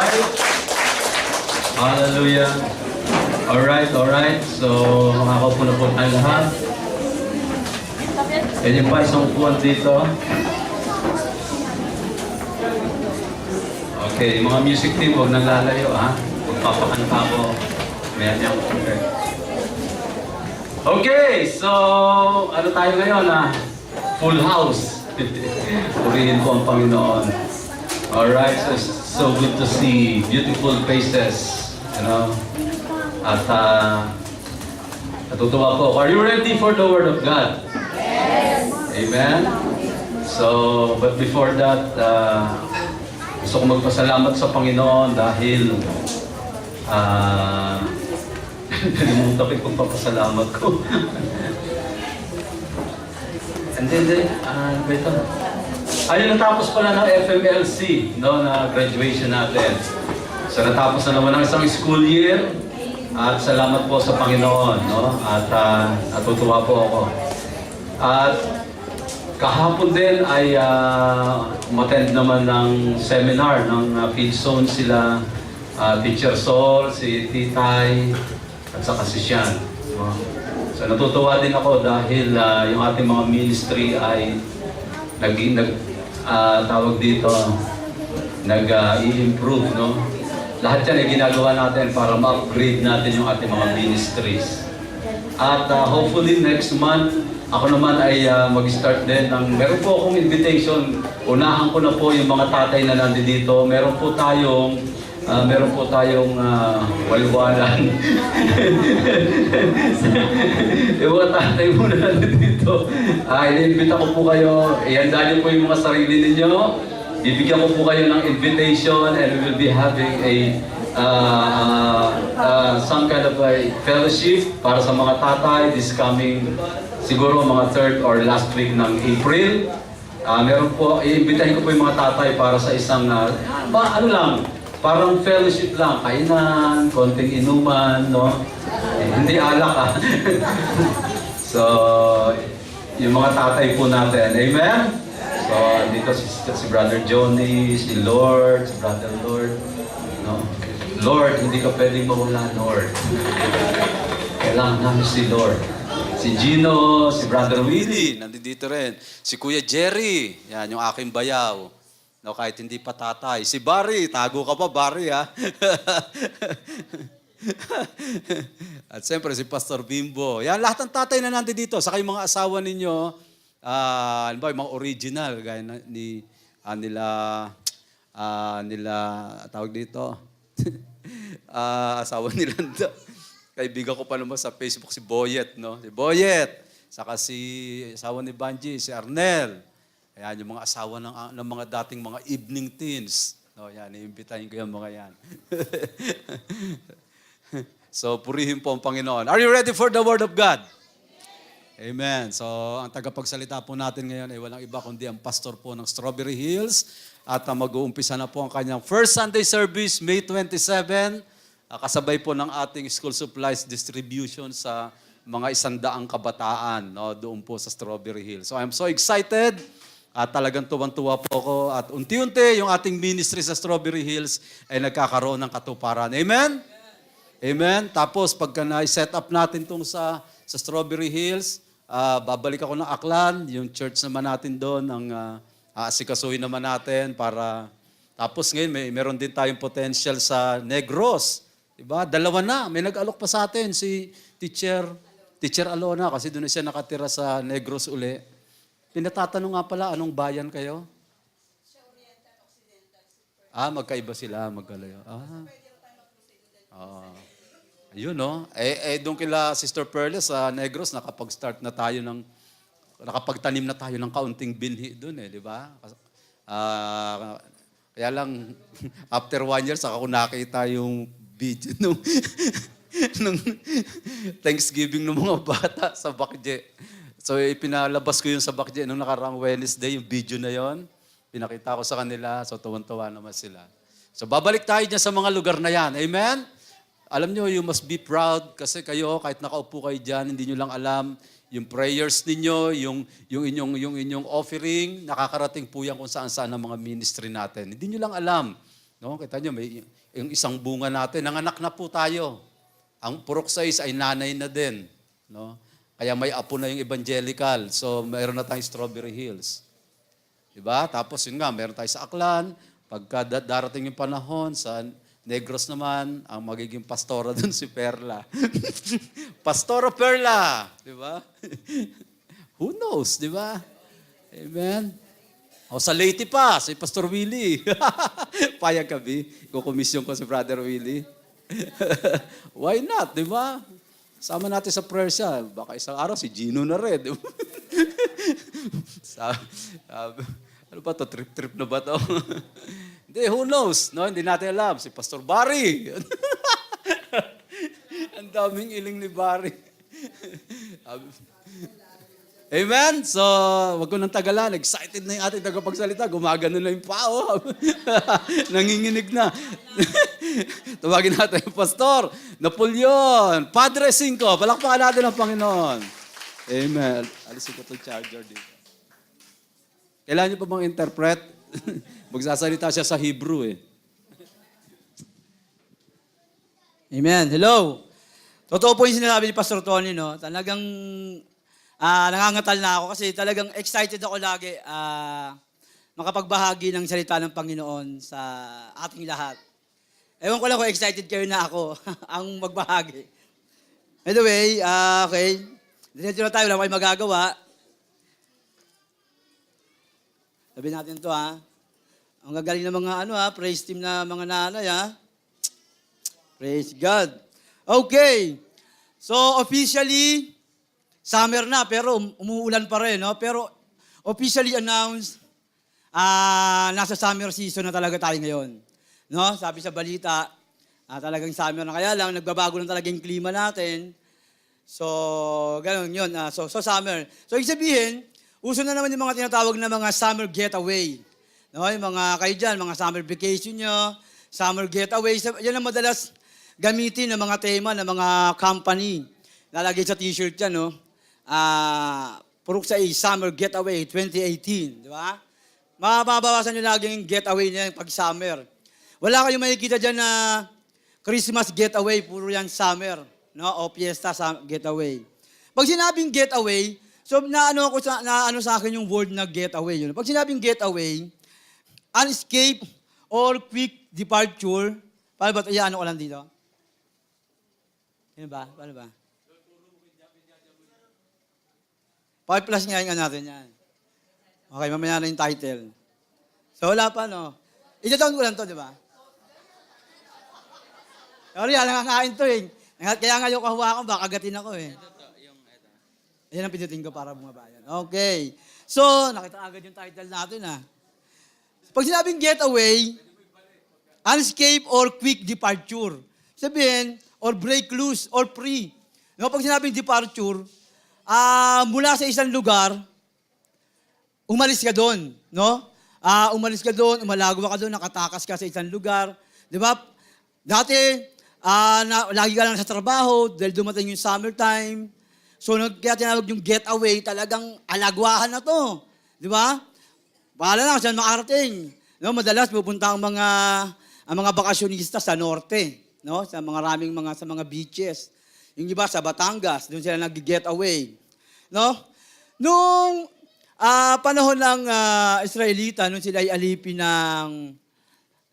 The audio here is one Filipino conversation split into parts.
Alright? Hallelujah. Alright. So, makakaupo na po tayo lahat. Yan yung pa isang upuan dito. Okay, mga music team, huwag nang lalayo, ha? Magpapakanta ako. Maya-maya ako. Okay, so, ano tayo ngayon, ha? Full house. Purihin po ang Panginoon. Alright, so good to see beautiful faces, you know? At natutuwa po. Are you ready for the Word of God? Yes! Amen? So, but before that, gusto ko magpasalamat sa Panginoon dahil nalimutan ko yung pagpapasalamat ko. And then, ito. Ayun, natapos pala ng FMLC, no, na graduation natin. So, natapos na naman ang isang school year. At salamat po sa Panginoon, no? At natutuwa po ako. At kahapon din ay umattend naman ng seminar ng Fidzone sila, Teacher Sol, si Titay, at saka si Sian. No? So natutuwa din ako dahil yung ating mga ministry ay tawag dito, nag-i-improve, no? Lahat yan ay ginagawa natin para ma-upgrade natin yung ating mga ministries. At hopefully next month, ako naman ay mag-start din ng, meron po akong invitation. Unahan ko na po yung mga tatay na nandito. Meron po tayong walwalan. Yung mga tatay mo na nandito. Ina-invita ko po kayo. Ihanda niyo po yung mga sarili ninyo. Bibigyan ko po kayo ng invitation and we will be having some kind of a fellowship para sa mga tatay this coming siguro mga third or last week ng April. Meron po, iimbitahin ko po yung mga tatay para sa isang ano lang, parang fellowship lang, kainan, konting inuman, no? Hindi alak So, yung mga tatay po natin, amen? So, dito si Brother Johnny, si Lord, si Brother Lord. No? Lord, hindi ka pwedeng mawala, Lord. Kailangan namin si Lord. Si Gino, si Brother Willie, nandito rin. Si Kuya Jerry, yan yung aking bayaw. No, kahit hindi pa tatay. Si Barry, tago ka pa, Barry, ha? At siyempre, si Pastor Bimbo. Yan, lahat ng tatay na nandito. Saka yung mga asawa ninyo, ano ba, yung mga original, gaya nila, tawag dito, asawa nila, kaibigan ko pa naman sa Facebook, si Boyet, no? Si Boyet, saka si asawa ni Banji, si Arnel. Ayan, yung mga asawa ng mga dating mga evening teens. No, yan, iimbitahin ko yung mga yan. So, purihin po ang Panginoon. Are you ready for the Word of God? Amen. So, ang tagapagsalita po natin ngayon ay walang iba kundi ang pastor po ng Strawberry Hills. At mag-uumpisa na po ang kanyang first Sunday service, May 27. Kasabay po ng ating school supplies distribution sa mga 100 kabataan, no, doon po sa Strawberry Hills. So, I'm so excited. At talagang tuwang-tuwa po ako. At unti-unti yung ating ministry sa Strawberry Hills ay nagkakaroon ng katuparan. Amen? Amen? Tapos, pagka na-set up natin itong sa Strawberry Hills, babalik ako ng Aklan, yung church naman natin doon, ang aasikasuhin naman natin para... Tapos ngayon, meron din tayong potential sa Negros. Diba? 2 na. May nag-alok pa sa atin, si Teacher Alona, kasi doon siya nakatira sa Negros uli. Pinatatanong nga pala, anong bayan kayo? Magkaiba sila, magkalayo. Ayun, no? Doon kila Sister Perles sa Negros, nakapag-start na tayo nakapagtanim na tayo ng kaunting binhi doon, di ba? Kaya lang, after 1 year, saka ko nakita yung video nung Thanksgiving ng mga bata sa Bakje. So, ipinalabas ko yun sa Bakje nung nakaraang Wednesday, yung video na yon. Pinakita ko sa kanila, so tuwan-tuwa naman sila. So, babalik tayo dyan sa mga lugar na yan. Amen? Alam nyo, you must be proud kasi kayo, kahit nakaupo kayo dyan, hindi nyo lang alam, yung prayers ninyo, yung inyong offering, nakakarating po yan kung saan-saan ang mga ministry natin. Hindi nyo lang alam. No, kita nyo, yung isang bunga natin, nanganak na po tayo. Ang purok size ay nanay na din. No? Kaya may apo na yung evangelical. So, mayroon na tayong Strawberry Hills. Diba? Tapos yun nga, mayroon tayo sa Aklan. Pagka darating yung panahon, sa Negros naman, ang magiging pastora dun si Perla. Pastora Perla! Diba? Who knows, diba? Amen? O sa Leyte pa, si Pastor Willie. Payag ka, B? Kukomisyon ko si Brother Willie. Why not, di ba? Sama natin sa prayer siya. Baka isang araw si Gino na rin. Di ba? Ano ba to? Trip-trip na ba to? Hindi, who knows? No, hindi natin alam. Si Pastor Barry. Ang daming iling ni Barry. Amen? So, wag ko nang tagalan. Excited na yung ating tagapagsalita. Gumagano na yung pao. Nanginginig na. Tawagin natin yung Pastor Napoleon. Padre Cinco. Palakpakan natin ang Panginoon. Amen. Alisin ko itong charger dito. Kailangan niyo pa bang interpret? Magsasalita siya sa Hebrew eh. Amen. Hello. Totoo po yung sinasabi ni Pastor Tony, no? Talagang nangangatal na ako kasi talagang excited ako lagi makapagbahagi ng salita ng Panginoon sa ating lahat. Ewan ko lang kung excited kayo na ako ang magbahagi. Anyway, okay. Diretso na tayo, wala kayong magagawa. Sabi natin to Ang gagaling ng mga praise team na mga nanay Praise God. Okay. So officially, summer na, pero umuulan pa rin, no? Pero officially announced, nasa summer season na talaga tayo ngayon. No? Sabi sa balita, talagang summer na. Kaya lang, nagbabago na talaga yung klima natin. So, gano'n yun. So summer. So, ibig sabihin, uso na naman yung mga tinatawag na mga summer getaway. No? Yung mga kayo dyan, mga summer vacation nyo, summer getaway. Yan ang madalas gamitin ng mga tema ng mga company. Lalagay sa t-shirt yan, no? Purok sa Summer Getaway 2018, di ba? Mababawasan nyo lagi yung getaway niya pag summer. Wala kayong makikita dyan na Christmas getaway, puro yan summer, no? O fiesta getaway. Pag sinabing getaway, so naano sa akin yung word na getaway. Yun. Pag sinabing getaway, an escape or quick departure, paano ba ito? Iyaano ko lang dito. Ano ba? Paano ba? Pa-plus nga yung natin yan. Okay, mamaya na yung title. So, wala pa, no? Ito-down ko lang to, di ba? Sorry, nangangain to eh. Kaya nga yung kahawakan, baka agatin ako eh. Ayan ang pinutin ko para bumaba yan. Okay. So, nakita agad yung title natin Pag sinabing getaway, unescape or quick departure. Sabihin, or break loose, or free. No, pag sinabing departure, mula sa isang lugar, umalis ka doon, no? Umalis ka doon, umalagwa ka doon, nakatakas ka sa isang lugar. Di ba? Dati, lagi ka lang sa trabaho dahil dumating yung summertime. So, kaya tinawag yung getaway, talagang alagwahan na to. Di ba? Bahala lang, saan makarating. No, madalas pupunta ang mga bakasyonista sa norte, no? Sa mga beaches. Yung iba sa Batangas, doon sila nag-getaway. No? Nung panahon ng Israelita, nung sila ay alipin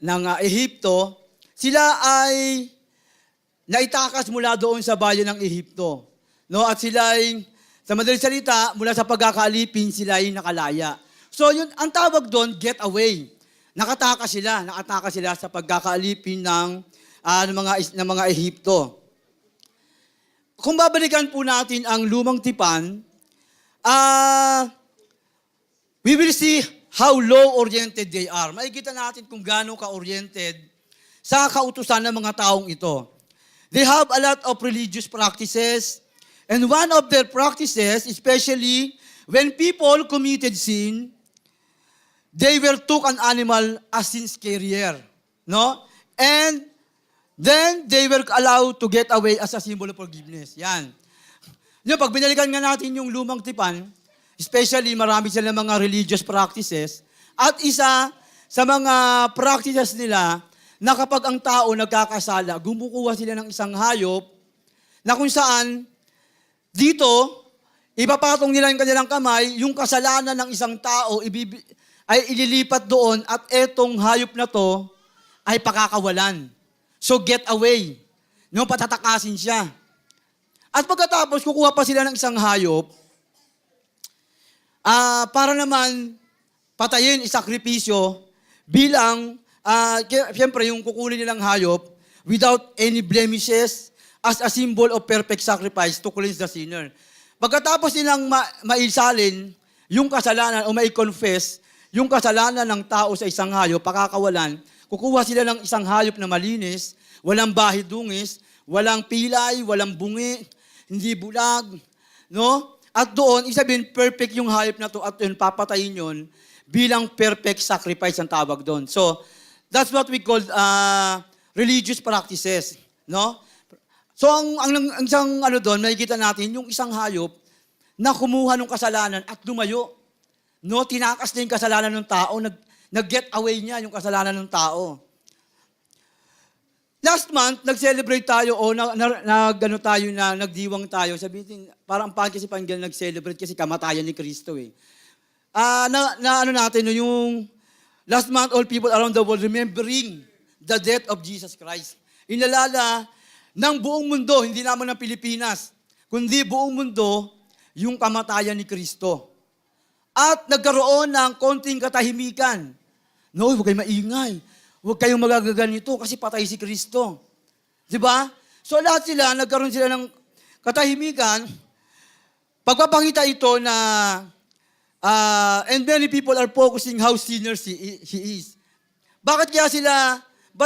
ng Ehipto, sila ay naitakas mula doon sa bayan ng Ehipto. No? At sila ay, sa madaling salita, mula sa pagkakaalipin, sila ay nakalaya. So yun, ang tawag doon, getaway. Nakatakas sila sa pagkakaalipin ng mga Ehipto. Kung babalikan po natin ang lumang tipan, we will see how law-oriented they are. Makikita natin kung gaano ka-oriented sa kautusan ng mga taong ito. They have a lot of religious practices, and one of their practices, especially when people committed sin, they were took an animal as sin carrier, no? And then, they were allowed to get away as a symbol of forgiveness. Yan. Yung pag binalikan nga natin yung lumang tipan, especially marami silang mga religious practices, at isa sa mga practices nila na kapag ang tao nagkakasala, gumukuha sila ng isang hayop na kung saan dito, ipapatong nila yung kanilang kamay, yung kasalanan ng isang tao ay ililipat doon at etong hayop na to ay pakakawalan. So get away. No, patatakasin siya. At pagkatapos, kukuha pa sila ng isang hayop para naman patayin, isakripisyo bilang, siyempre, yung kukunin nilang hayop without any blemishes as a symbol of perfect sacrifice to cleanse the sinner. Pagkatapos nilang maisalin yung kasalanan o mai-confess yung kasalanan ng tao sa isang hayop, pakakawalan, kukuha sila ng isang hayop na malinis, walang bahid-dungis, walang pilay, walang bungi, hindi bulag, no? At doon, isabihin, perfect yung hayop na to at yun, papatayin yun bilang perfect sacrifice ang tawag doon. So, that's what we call religious practices, no? So, ang isang doon, makikita natin yung isang hayop na kumuha ng kasalanan at lumayo. No, tinakas niya yung kasalanan ng tao, nag-get away niya yung kasalanan ng tao. Last month, nag-celebrate tayo o nagdiwang tayo. Sabihin, parang pangit kasi panggal nag-celebrate kasi kamatayan ni Kristo eh. Yung last month, all people around the world remembering the death of Jesus Christ. Inalala ng buong mundo, hindi naman ng Pilipinas, kundi buong mundo, yung kamatayan ni Kristo. At nagkaroon ng konting katahimikan. No, huwag kayong maingay. Huwag kayong magagaganito kasi patay si Kristo. Diba? So lahat sila, nagkaroon sila ng katahimikan. Pagpapakita ito na, and many people are focusing how sinners he is. Ba't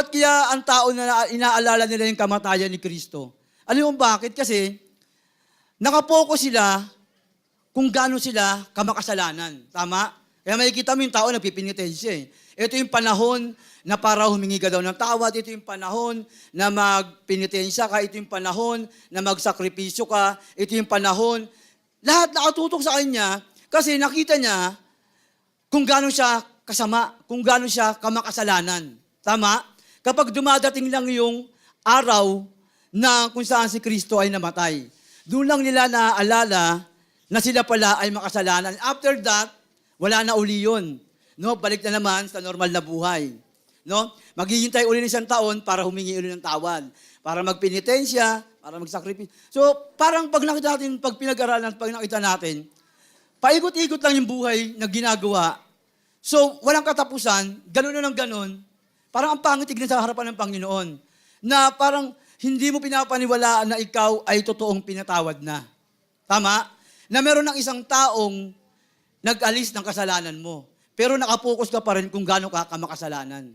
kaya ang tao na inaalala nila yung kamatayan ni Kristo? Alam mo bakit? Kasi, nakapokus sila kung gaano sila kamakasalanan. Tama? Kaya makikita mo yung tao nagpipinitensya eh. Ito yung panahon na para humingi ka daw ng tawad. Ito yung panahon na magpinitensya ka. Ito yung panahon na magsakripisyo ka. Ito yung panahon. Lahat nakatutok sa kanya kasi nakita niya kung gaano siya kasama, kung gaano siya kamakasalanan. Tama? Kapag dumadating lang yung araw na kung saan si Kristo ay namatay. Doon lang nila naaalala na sila pala ay makasalanan. After that, wala na uli yun. No? Balik na naman sa normal na buhay. No? Maghihintay uli ng isang taon para humingi uli ng tawad. Para magpenitensya, para magsakripisyo. So, parang pag nakita natin, pag pinag-aralan, pag nakita natin, paikot-ikot lang yung buhay na ginagawa. So, walang katapusan, ganun na ng ganun. Parang ang pangit tignan sa harapan ng Panginoon. Na parang hindi mo pinapaniwalaan na ikaw ay totoong pinatawad na. Tama? Na meron ng isang taong nag-alis ng kasalanan mo. Pero nakapokus ka pa rin kung gaano ka kamakasalanan.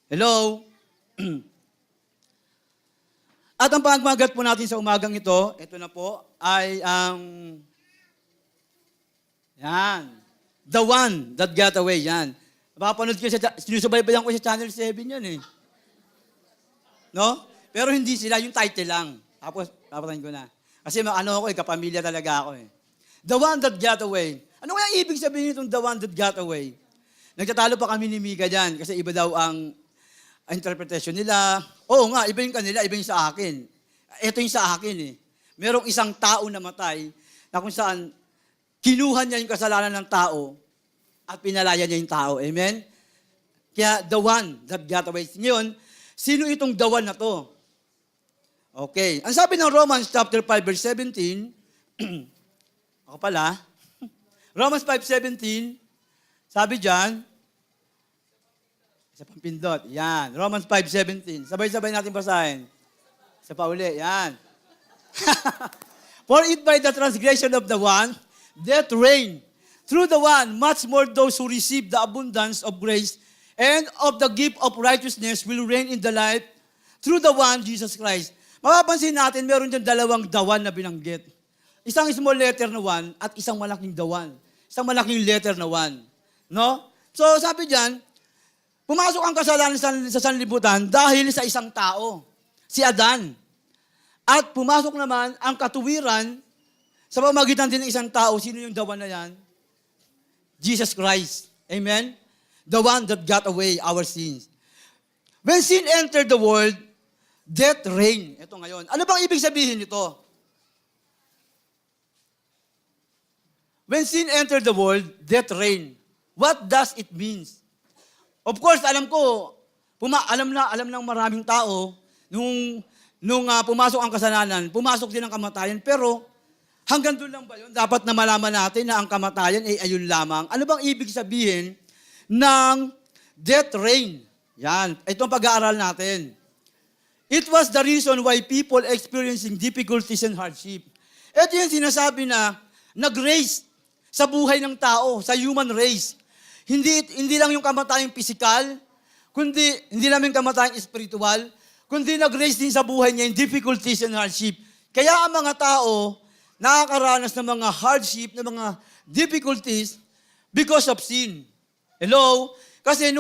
Hello? At ang pagmagat po natin sa umagang ito na po, ay ang yan. The one that got away, yan. Mapapanood ko sinusubaybayan ko sa Channel 7 yan eh. No? Pero hindi sila, yung title lang. Tapos, papatayin ko na. Kasi kapamilya talaga ako eh. The one that got away. Ano kaya ibig sabihin itong the one that got away? Nagtatalo pa kami ni Mika dyan kasi iba daw ang interpretation nila. Oo nga, iba yung kanila, iba yung sa akin. Ito yung sa akin eh. Merong isang tao na matay na kung saan kinuha niya yung kasalanan ng tao at pinalaya niya yung tao. Amen? Kaya the one that got away. Ngayon, sino itong the one na to? Okay. Ang sabi ng Romans chapter 5 verse 17, ako pala, Romans 5:17, sabi dyan, sa pampindot, yan, Romans 5:17, sabay-sabay natin basahin. Sa pauli, yan. For it by the transgression of the one, death reigned. Through the one, much more those who receive the abundance of grace and of the gift of righteousness will reign in the life through the one, Jesus Christ. Mapapansin natin, meron dyan dalawang the one na binanggit. Isang small letter na one at isang malaking the one. Isang malaking letter na one. No? So sabi diyan, pumasok ang kasalanan sa sanlibutan dahil sa isang tao, si Adan. At pumasok naman ang katuwiran sa pamamagitan din ng isang tao. Sino yung the one na yan? Jesus Christ. Amen? The one that got away our sins. When sin entered the world, death reigned. Ito ngayon. Ano bang ibig sabihin nito? When sin entered the world, death reigned. What does it mean? Of course, alam ko, alam ng maraming tao, nung pumasok ang kasalanan, pumasok din ang kamatayan, pero hanggang doon lang ba yun? Dapat na malaman natin na ang kamatayan ay ayun lamang. Ano bang ibig sabihin ng death reign? Yan, ito ang pag-aaral natin. It was the reason why people experiencing difficulties and hardship. Ito yung sinasabi na nag-raise sa buhay ng tao, sa human race. Hindi lang yung kamatayang physical, kundi hindi lang yung kamatayang spiritual, kundi nag-raise din sa buhay niya yung difficulties and hardship. Kaya ang mga tao nakakaranas ng mga hardship, ng mga difficulties because of sin. Hello? Kasi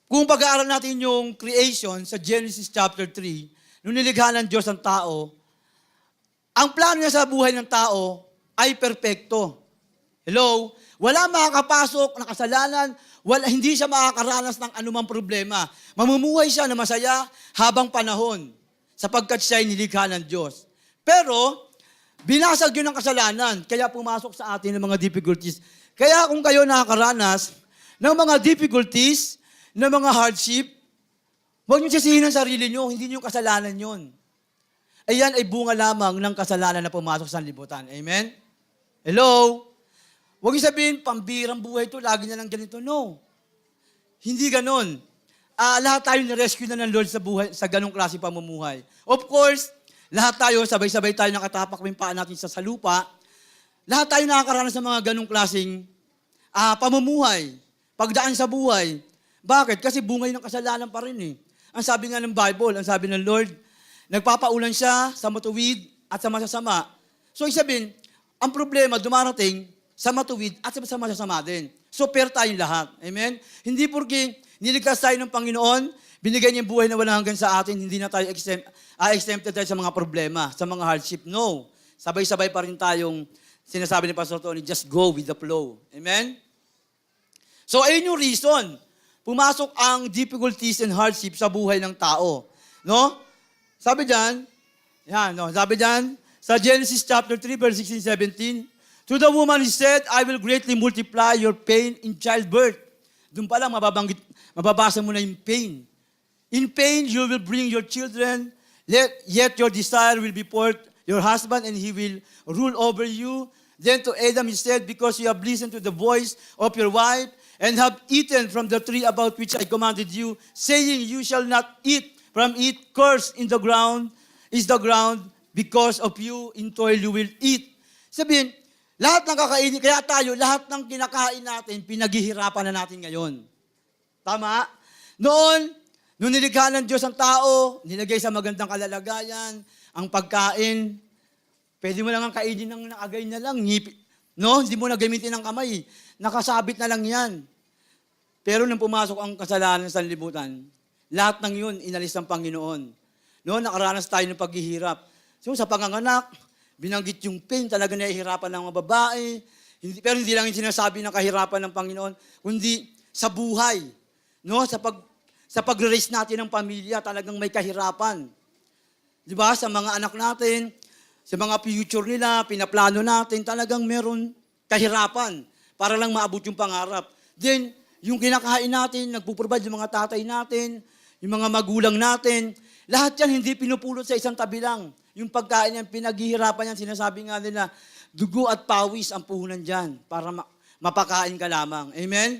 kung pag-aaral natin yung creation sa Genesis chapter 3, nung nilikha ng Diyos ang tao, ang plano niya sa buhay ng tao ay perpekto. Hello? Wala makakapasok na kasalanan, hindi siya makakaranas ng anumang problema. Mamumuhay siya na masaya habang panahon sapagkat siya ay nilikha ng Diyos. Pero, binasag yun ng kasalanan, kaya pumasok sa atin ng mga difficulties. Kaya kung kayo nakakaranas ng mga difficulties, ng mga hardship, huwag niyo sisihin ang sarili niyo, hindi niyo kasalanan yun. Ayan ay bunga lamang ng kasalanan na pumasok sa libutan. Amen? Hello? Huwag niyo sabihin, pambirang buhay ito, lagi na lang ganito. No. Hindi ganon. Lahat tayo na-rescue na ng Lord sa buhay, sa ganong klase pamumuhay. Of course, lahat tayo, sabay-sabay tayo nakatapak yung paa natin sa lupa. Lahat tayo nakakaranas ng mga ganong klaseng pamumuhay, pagdaan sa buhay. Bakit? Kasi bungay ng kasalanan pa rin eh. Ang sabi nga ng Bible, ang sabi ng Lord, nagpapaulan siya sa matuwid at sa masasama. So, isabihin, ang problema dumarating sa matuwid at sa masasama din. So, pair tayong lahat. Amen? Hindi porque niligtas tayo ng Panginoon, binigay niya yung buhay na walang hanggan sa atin, hindi na tayo exempted tayo sa mga problema, sa mga hardship. No. Sabay-sabay pa rin tayong sinasabi ni Pastor Tony, just go with the flow. Amen? So, ayun yung reason. Pumasok ang difficulties and hardship sa buhay ng tao. No? Sabi dyan, sabi dyan, sa Genesis chapter 3, verse 16-17, to the woman he said, I will greatly multiply your pain in childbirth. Doon pa lang mababasa mo na yung pain. In pain, you will bring your children, yet your desire will be for your husband, and he will rule over you. Then to Adam he said, because you have listened to the voice of your wife, and have eaten from the tree about which I commanded you, saying, you shall not eat from it, cursed is the ground, because of you, in toil you will eat. Sabihin, lahat ng kakainin, kaya tayo, lahat ng kinakain natin, pinaghihirapan na natin ngayon. Tama? Noon, nung nilikha ng Diyos ang tao, nilagay sa magandang kalalagayan, ang pagkain, pwede mo lang ang kainin ng nakagay na lang, no? Hindi mo na gamitin ng kamay, nakasabit na lang yan. Pero nung pumasok ang kasalanan sa libutan, lahat ng yun, inalis ng Panginoon. No, nakaranas tayo ng paghihirap. So sa panganganak, binanggit yung pain, talaga nahihirapan ng mga babae. Pero hindi lang yung sinasabi ng kahirapan ng Panginoon, kundi sa buhay. No, sa pag-raise natin ng pamilya, talagang may kahirapan. Di ba? Sa mga anak natin, sa mga future nila, pinaplano natin, talagang meron kahirapan para lang maabot yung pangarap. Then, yung kinakain natin, nagpuprovide yung mga tatay natin, yung mga magulang natin, lahat yan hindi pinupulot sa isang tabi lang. Yung pagkain yan, pinaghihirapan yan, sinasabi nga nila, dugo at pawis ang puhunan dyan para mapakain ka lamang. Amen?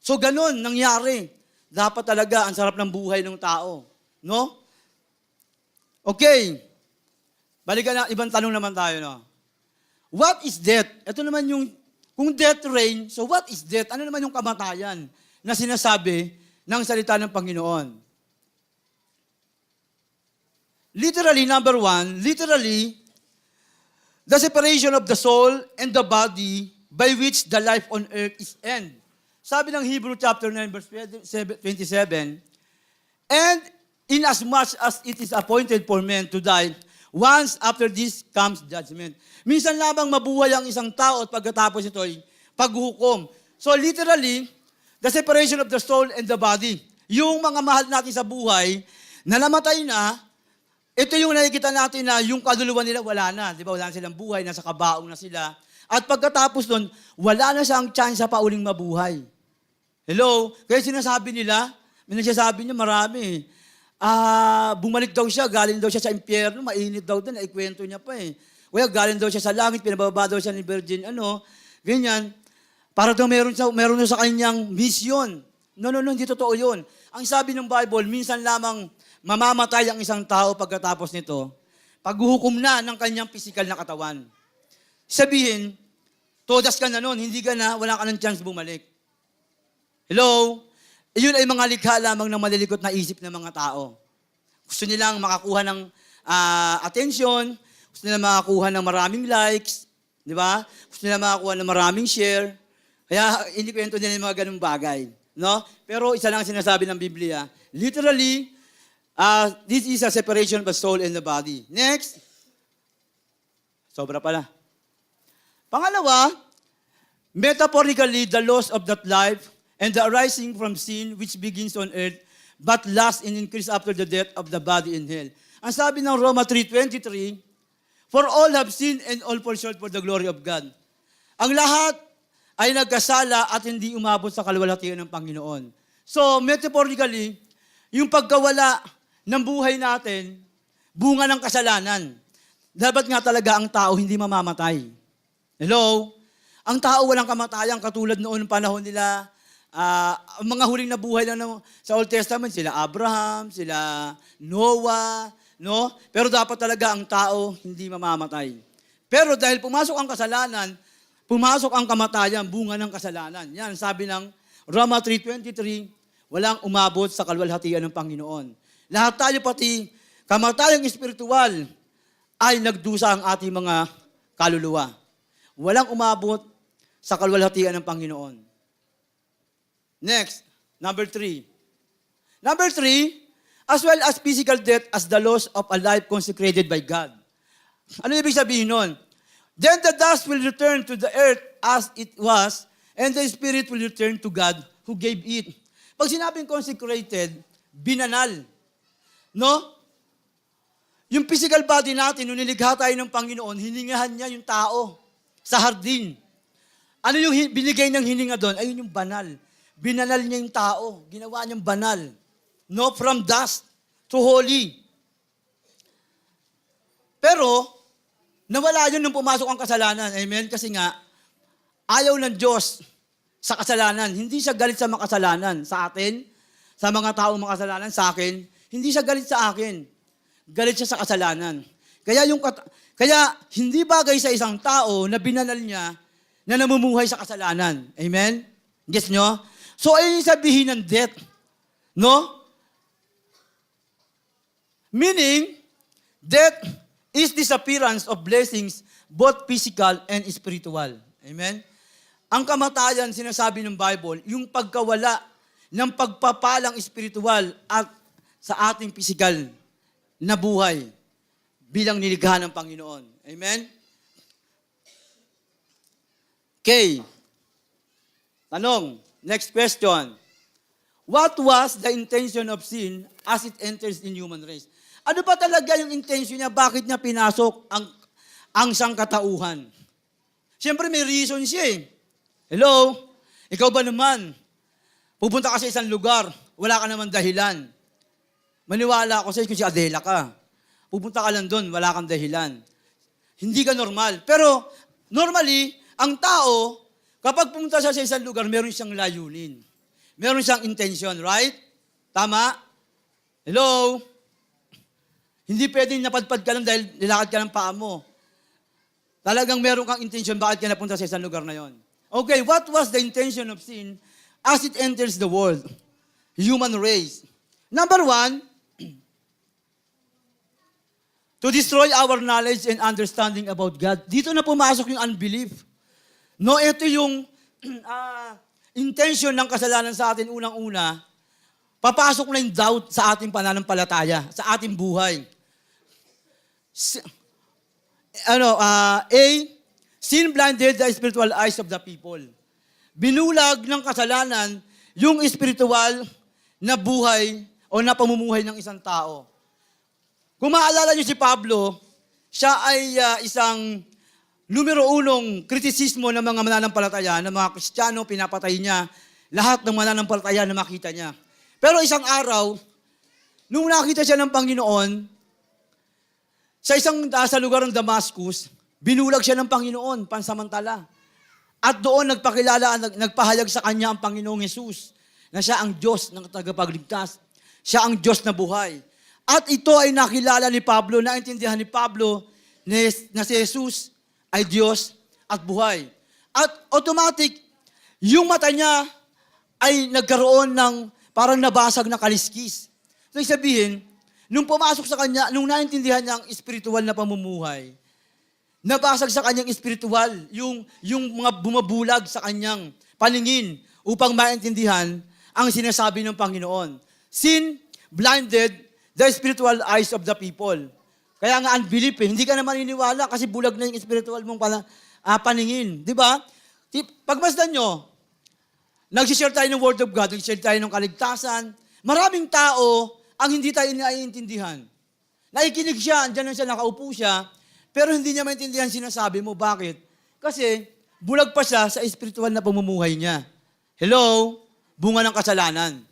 So, ganun, nangyari. Dapat talaga, ang sarap ng buhay ng tao. No? Okay. Balikan na, ibang tanong naman tayo, no? What is death? Ito naman yung, kung death reign, so what is death? Ano naman yung kamatayan na sinasabi ng salita ng Panginoon? Literally, number one, the separation of the soul and the body by which the life on earth is end. Sabi ng Hebrew chapter 9, verse 27, and inasmuch as it is appointed for men to die, once after this comes judgment. Minsan lamang mabuhay ang isang tao at pagkatapos ito ay paghuhukom. So literally, the separation of the soul and the body. yung mga mahal natin sa buhay na namatay na, ito yung nakikita natin na yung kaluluwa nila wala na. Di ba? Wala na silang buhay, nasa kabaong na sila. At pagkatapos nun, wala na siyang chance pa uling mabuhay. Hello? Kaya sinasabi nila, may nagsasabi niya marami. Bumalik daw siya, galing daw siya sa impyerno, mainit daw doon, ikwento niya pa eh. Kaya galing daw siya sa langit, pinababa daw siya ni Virgin, ganyan. Para daw meron daw sa kanyang mission. No, hindi totoo yun. Ang sabi ng Bible, minsan lamang mamamatay ang isang tao pagkatapos nito, paghuhukom na ng kanyang physical na katawan. Sabihin, todas ka na nun, wala ka ng chance bumalik. Hello? Iyon ay mga likha lamang ng malilikot na isip ng mga tao. Gusto nilang makakuha ng attention, gusto nilang makakuha ng maraming likes, di ba? Gusto nilang makakuha ng maraming share. Kaya inikwento nila yung mga ganung bagay. No? Pero isa lang sinasabi ng Biblia, literally, this is a separation of the soul and the body. Next. Sobra pala. Pangalawa, metaphorically, the loss of that life and the arising from sin which begins on earth but lasts and increase after the death of the body in hell. Ang sabi ng Roma 3:23, for all have sinned and all fall short for the glory of God. Ang lahat ay nagkasala at hindi umabot sa kaluwalhatian ng Panginoon. So, metaphorically, yung pagkawala ng buhay natin, bunga ng kasalanan. Dapat nga talaga ang tao hindi mamamatay. Hello? Ang tao walang kamatayan katulad noon ng panahon nila. Ang mga huling na buhay na sa Old Testament, sila Abraham, sila Noah, no? Pero dapat talaga ang tao hindi mamamatay. Pero dahil pumasok ang kasalanan, pumasok ang kamatayan, bunga ng kasalanan. Yan, sabi ng Roma 3:23, walang umabot sa kaluwalhatian ng Panginoon. Lahat tayo pati kamatayang espiritual ay nagdusa ang ating mga kaluluwa. Walang umabot sa kaluwalhatian ng Panginoon. Next, number 3. Number 3, as well as physical death as the loss of a life consecrated by God. Ano ibig sabihin nun? Then the dust will return to the earth as it was, and the spirit will return to God who gave it. Pag sinabing consecrated, binanal. No? Yung physical body natin, nung nilikha tayo ng Panginoon, hiningahan niya yung tao sa hardin. Ano yung binigay ng hininga doon? Ayun yung banal. Binanal niya yung tao. Ginawa niyang banal. No? From dust to holy. Pero, nawala yun nung pumasok ang kasalanan. Amen? Kasi nga, ayaw ng Diyos sa kasalanan. Hindi siya galit sa makasalanan. Sa atin, sa mga taong makasalanan, sa akin, hindi siya galit sa akin. Galit siya sa kasalanan. Kaya hindi bagay sa isang tao na binanal niya na namumuhay sa kasalanan. Amen? Guess nyo? So, ayun yung sabihin ng death. No? Meaning, death is disappearance of blessings, both physical and spiritual. Amen? Ang kamatayan, sinasabi ng Bible, yung pagkawala ng pagpapalang spiritual at sa ating physical na buhay bilang nilikha ng Panginoon. Amen? Okay. Tanong, next question. What was the intention of sin as it enters in human race? Ano ba talaga yung intention niya? Bakit niya pinasok ang sangkatauhan? Siyempre may reason siya eh. Hello? Ikaw ba naman? Pupunta ka sa isang lugar, wala ka naman dahilan. Maniwala ako sa iyo kung si Adela ka. Pupunta ka lang doon, wala kang dahilan. Hindi ka normal. Pero normally, ang tao, kapag pumunta siya sa isang lugar, meron siyang layunin. Meron siyang intention, right? Tama? Hello? Hindi pwedeng napadpad ka lang dahil nilakad ka ng paa mo. Talagang meron kang intention bakit ka napunta sa isang lugar na yon. Okay, what was the intention of sin as it enters the world? Human race. Number 1, to destroy our knowledge and understanding about God. Dito na pumasok yung unbelief. No, ito yung intention ng kasalanan sa atin unang-una. Papasok na yung doubt sa ating pananampalataya, sa ating buhay. Sin blinded the spiritual eyes of the people. Binulag ng kasalanan yung spiritual na buhay o na pamumuhay ng isang tao. Kung maalala niyo si Pablo, siya ay isang numero unong kritisismo ng mga mananampalataya, ng mga Kristiyano, pinapatay niya lahat ng mananampalataya na makita niya. Pero isang araw, nung nakita siya ng Panginoon, sa lugar ng Damascus, binulag siya ng Panginoon, pansamantala. At doon nagpahayag sa kanya ang Panginoong Hesus, na siya ang Diyos ng tagapagligtas. Siya ang Diyos na buhay. At ito ay nakilala ni Pablo, naintindihan ni Pablo na si Jesus ay Diyos at buhay. At automatic, yung mata niya ay nagkaroon ng parang nabasag na kaliskis. So, sabihin, nung pumasok sa kanya, nung naintindihan niya ang espiritual na pamumuhay, nabasag sa kanyang espiritual, yung mga bumabulag sa kanyang paningin upang maintindihan ang sinasabi ng Panginoon. Sin blinded the spiritual eyes of the people. Kaya nga unbelief hindi ka na maniniwala kasi bulag na yung spiritual mong paningin. Di ba? Pagmasdan nyo, nagsishare tayo ng Word of God, nagsishare tayo ng kaligtasan, maraming tao ang hindi tayo naiintindihan. Naikinig siya, andyan lang siya, nakaupo siya, pero hindi niya maintindihan sinasabi mo. Bakit? Kasi bulag pa siya sa spiritual na pamumuhay niya. Hello? Bunga ng kasalanan.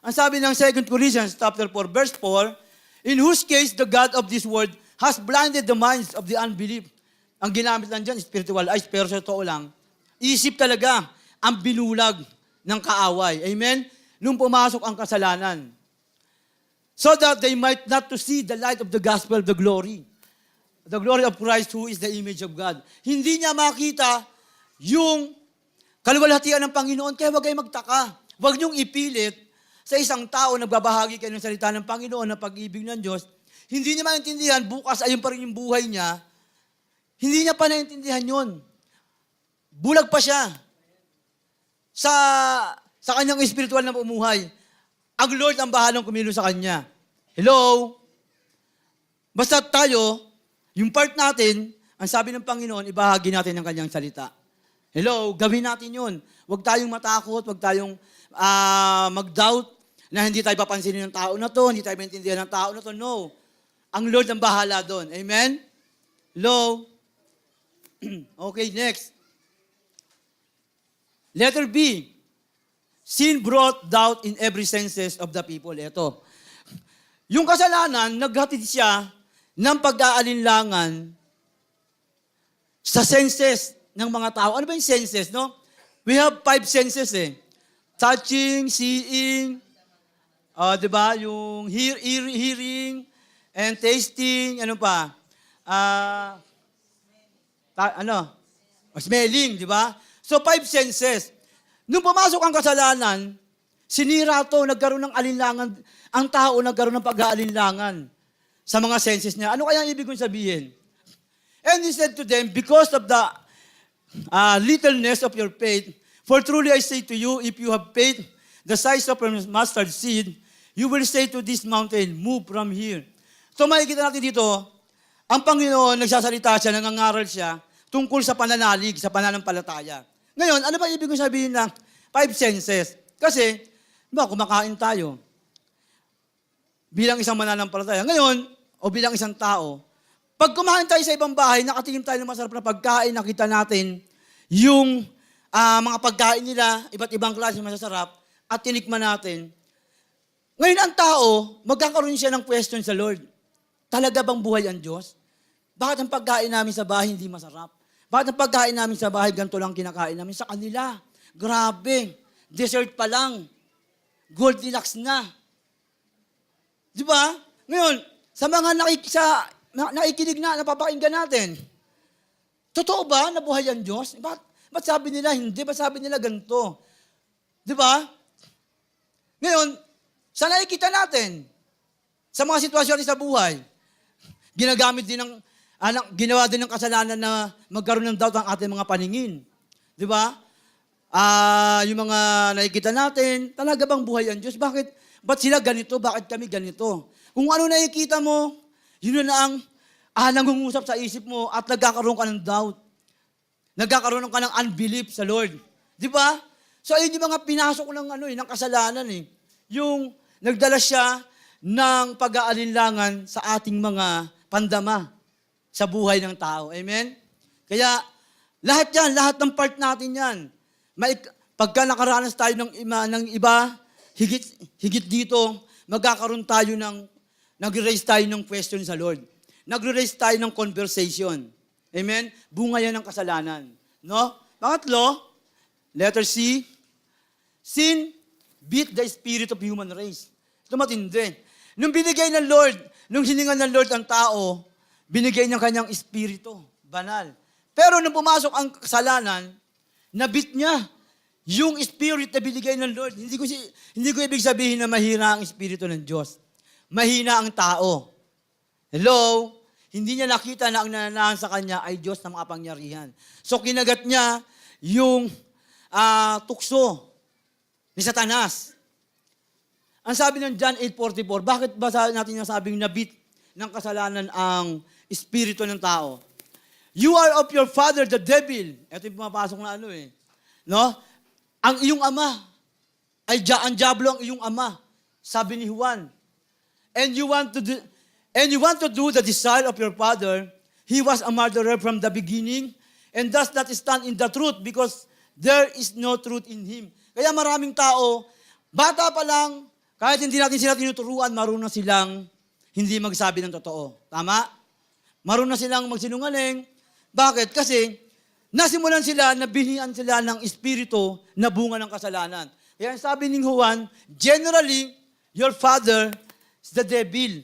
Ang sabi ng 2 Corinthians chapter 4, verse 4, in whose case the God of this world has blinded the minds of the unbelief. Ang ginamit lang dyan, spiritual eyes, pero sa totoo lang, isip talaga ang binulag ng kaaway. Amen? Nung pumasok ang kasalanan. So that they might not to see the light of the gospel of the glory of Christ who is the image of God. Hindi niya makita yung kaluwalhatian ng Panginoon, kaya huwag kayo magtaka. Huwag niyong ipilit sa isang tao na nagbabahagi kayo ng salita ng Panginoon, ng pag-ibig ng Diyos. Hindi niya maintindihan, bukas ayun pa rin yung buhay niya. Hindi niya pa naintindihan yun. Bulag pa siya sa kanyang espiritual na pumuhay. Ang Lord ang bahalang kumilos sa kanya. Hello? Basta tayo, yung part natin, ang sabi ng Panginoon, ibahagi natin ang kanyang salita. Hello? Gawin natin yun. Huwag tayong matakot, huwag tayong mag-doubt na hindi tayo papansinin ng tao na to, hindi tayo maintindihan ng tao na to. No. Ang Lord ang bahala doon. Amen? Hello? Okay, next. Letter B. Sin brought doubt in every senses of the people. Ito. Yung kasalanan, naghatid siya ng pag-aalinlangan sa senses ng mga tao. Ano ba yung senses, no? We have 5 senses touching, seeing, di ba? Yung hearing, and tasting, ano pa? Smelling, di ba? So, 5 senses. Nung pumasok ang kasalanan, sinira to, nagkaroon ng alinlangan, ang tao nagkaroon ng pag-aalinlangan sa mga senses niya. Ano kaya ang ibig kong sabihin? And he said to them, because of the littleness of your faith, for truly I say to you, if you have faith the size of a mustard seed, you will say to this mountain, move from here. So makikita natin dito, ang Panginoon nagsasalita siya, nangangaral siya, tungkol sa pananalig, sa pananampalataya. Ngayon, ano ba ibig kong sabihin ng 5 senses? Kasi, kumakain tayo bilang isang mananampalataya. Ngayon, o bilang isang tao, pag kumain tayo sa ibang bahay, nakatingin tayo ng masarap na pagkain, nakita natin yung mga pagkain nila, iba't ibang klase masasarap, at tinikman natin. Ngayon ang tao, magkakaroon siya ng question sa Lord. Talaga bang buhay ang Diyos? Bakit ang pagkain namin sa bahay hindi masarap? Bakit ang pagkain namin sa bahay ganito lang kinakain namin? Sa kanila, grabe, dessert pa lang, Goldilocks na. Di ba? Ngayon, sa mga nakikinig na, napapakinggan natin, totoo ba na buhay ang Diyos? Ba't sabi nila hindi? Ba't sabi nila ganito? Di ba? Ngayon, sa nakikita natin, sa mga sitwasyon sa buhay, ginawa din ng kasalanan na magkaroon ng doubt ang ating mga paningin. Di ba? Yung mga nakikita natin, talaga bang buhay ang Diyos? Ba't sila ganito? Bakit kami ganito? Kung ano nakikita mo, yun na ang nangungusap sa isip mo at nagkakaroon ka ng doubt. Nagkakaroon ka ng unbelief sa Lord. Di ba? So, ayun yung mga pinasok ng kasalanan . yung nagdala siya ng pag-aalinlangan sa ating mga pandama sa buhay ng tao. Amen? Kaya lahat yan, lahat ng part natin yan. Pagka nakaranas tayo ng iba, higit dito, magkakaroon tayo nag-raise tayo ng question sa Lord. Nag-raise tayo ng conversation. Amen? Bunga yan ng kasalanan. No? Pangatlo, letter C, sin beat the spirit of human race. Ito matindi. Nung binigay ng Lord, nung hiningan ng Lord ang tao, binigay niya kanyang espiritu, banal. Pero nung pumasok ang kasalanan, nabit niya yung spirit na binigay ng Lord. Hindi ko ibig sabihin na mahina ang espiritu ng Diyos. Mahina ang tao. Hello? Hindi niya nakita na ang nananahan sa kanya ay Diyos na makapangyarihan. So kinagat niya yung tukso ni Satanas. Ang sabi ng John 8:44, bakit ba natin nasabing nabit ng kasalanan ang espiritu ng tao? You are of your father, the devil. Ito yung pumapasok na No? Ang iyong ama, ang diablo ang iyong ama. Sabi ni Juan. And you want to do the desire of your father. He was a murderer from the beginning and does not stand in the truth because there is no truth in him. Kaya maraming tao, bata pa lang, kahit hindi natin sila tinuturuan, marunong silang hindi magsabi ng totoo. Tama? Marunong silang magsinungaling. Bakit? Kasi nasimulan sila, nabinian sila ng espiritu na bunga ng kasalanan. Kaya sabi ni Juan, generally, your father is the devil.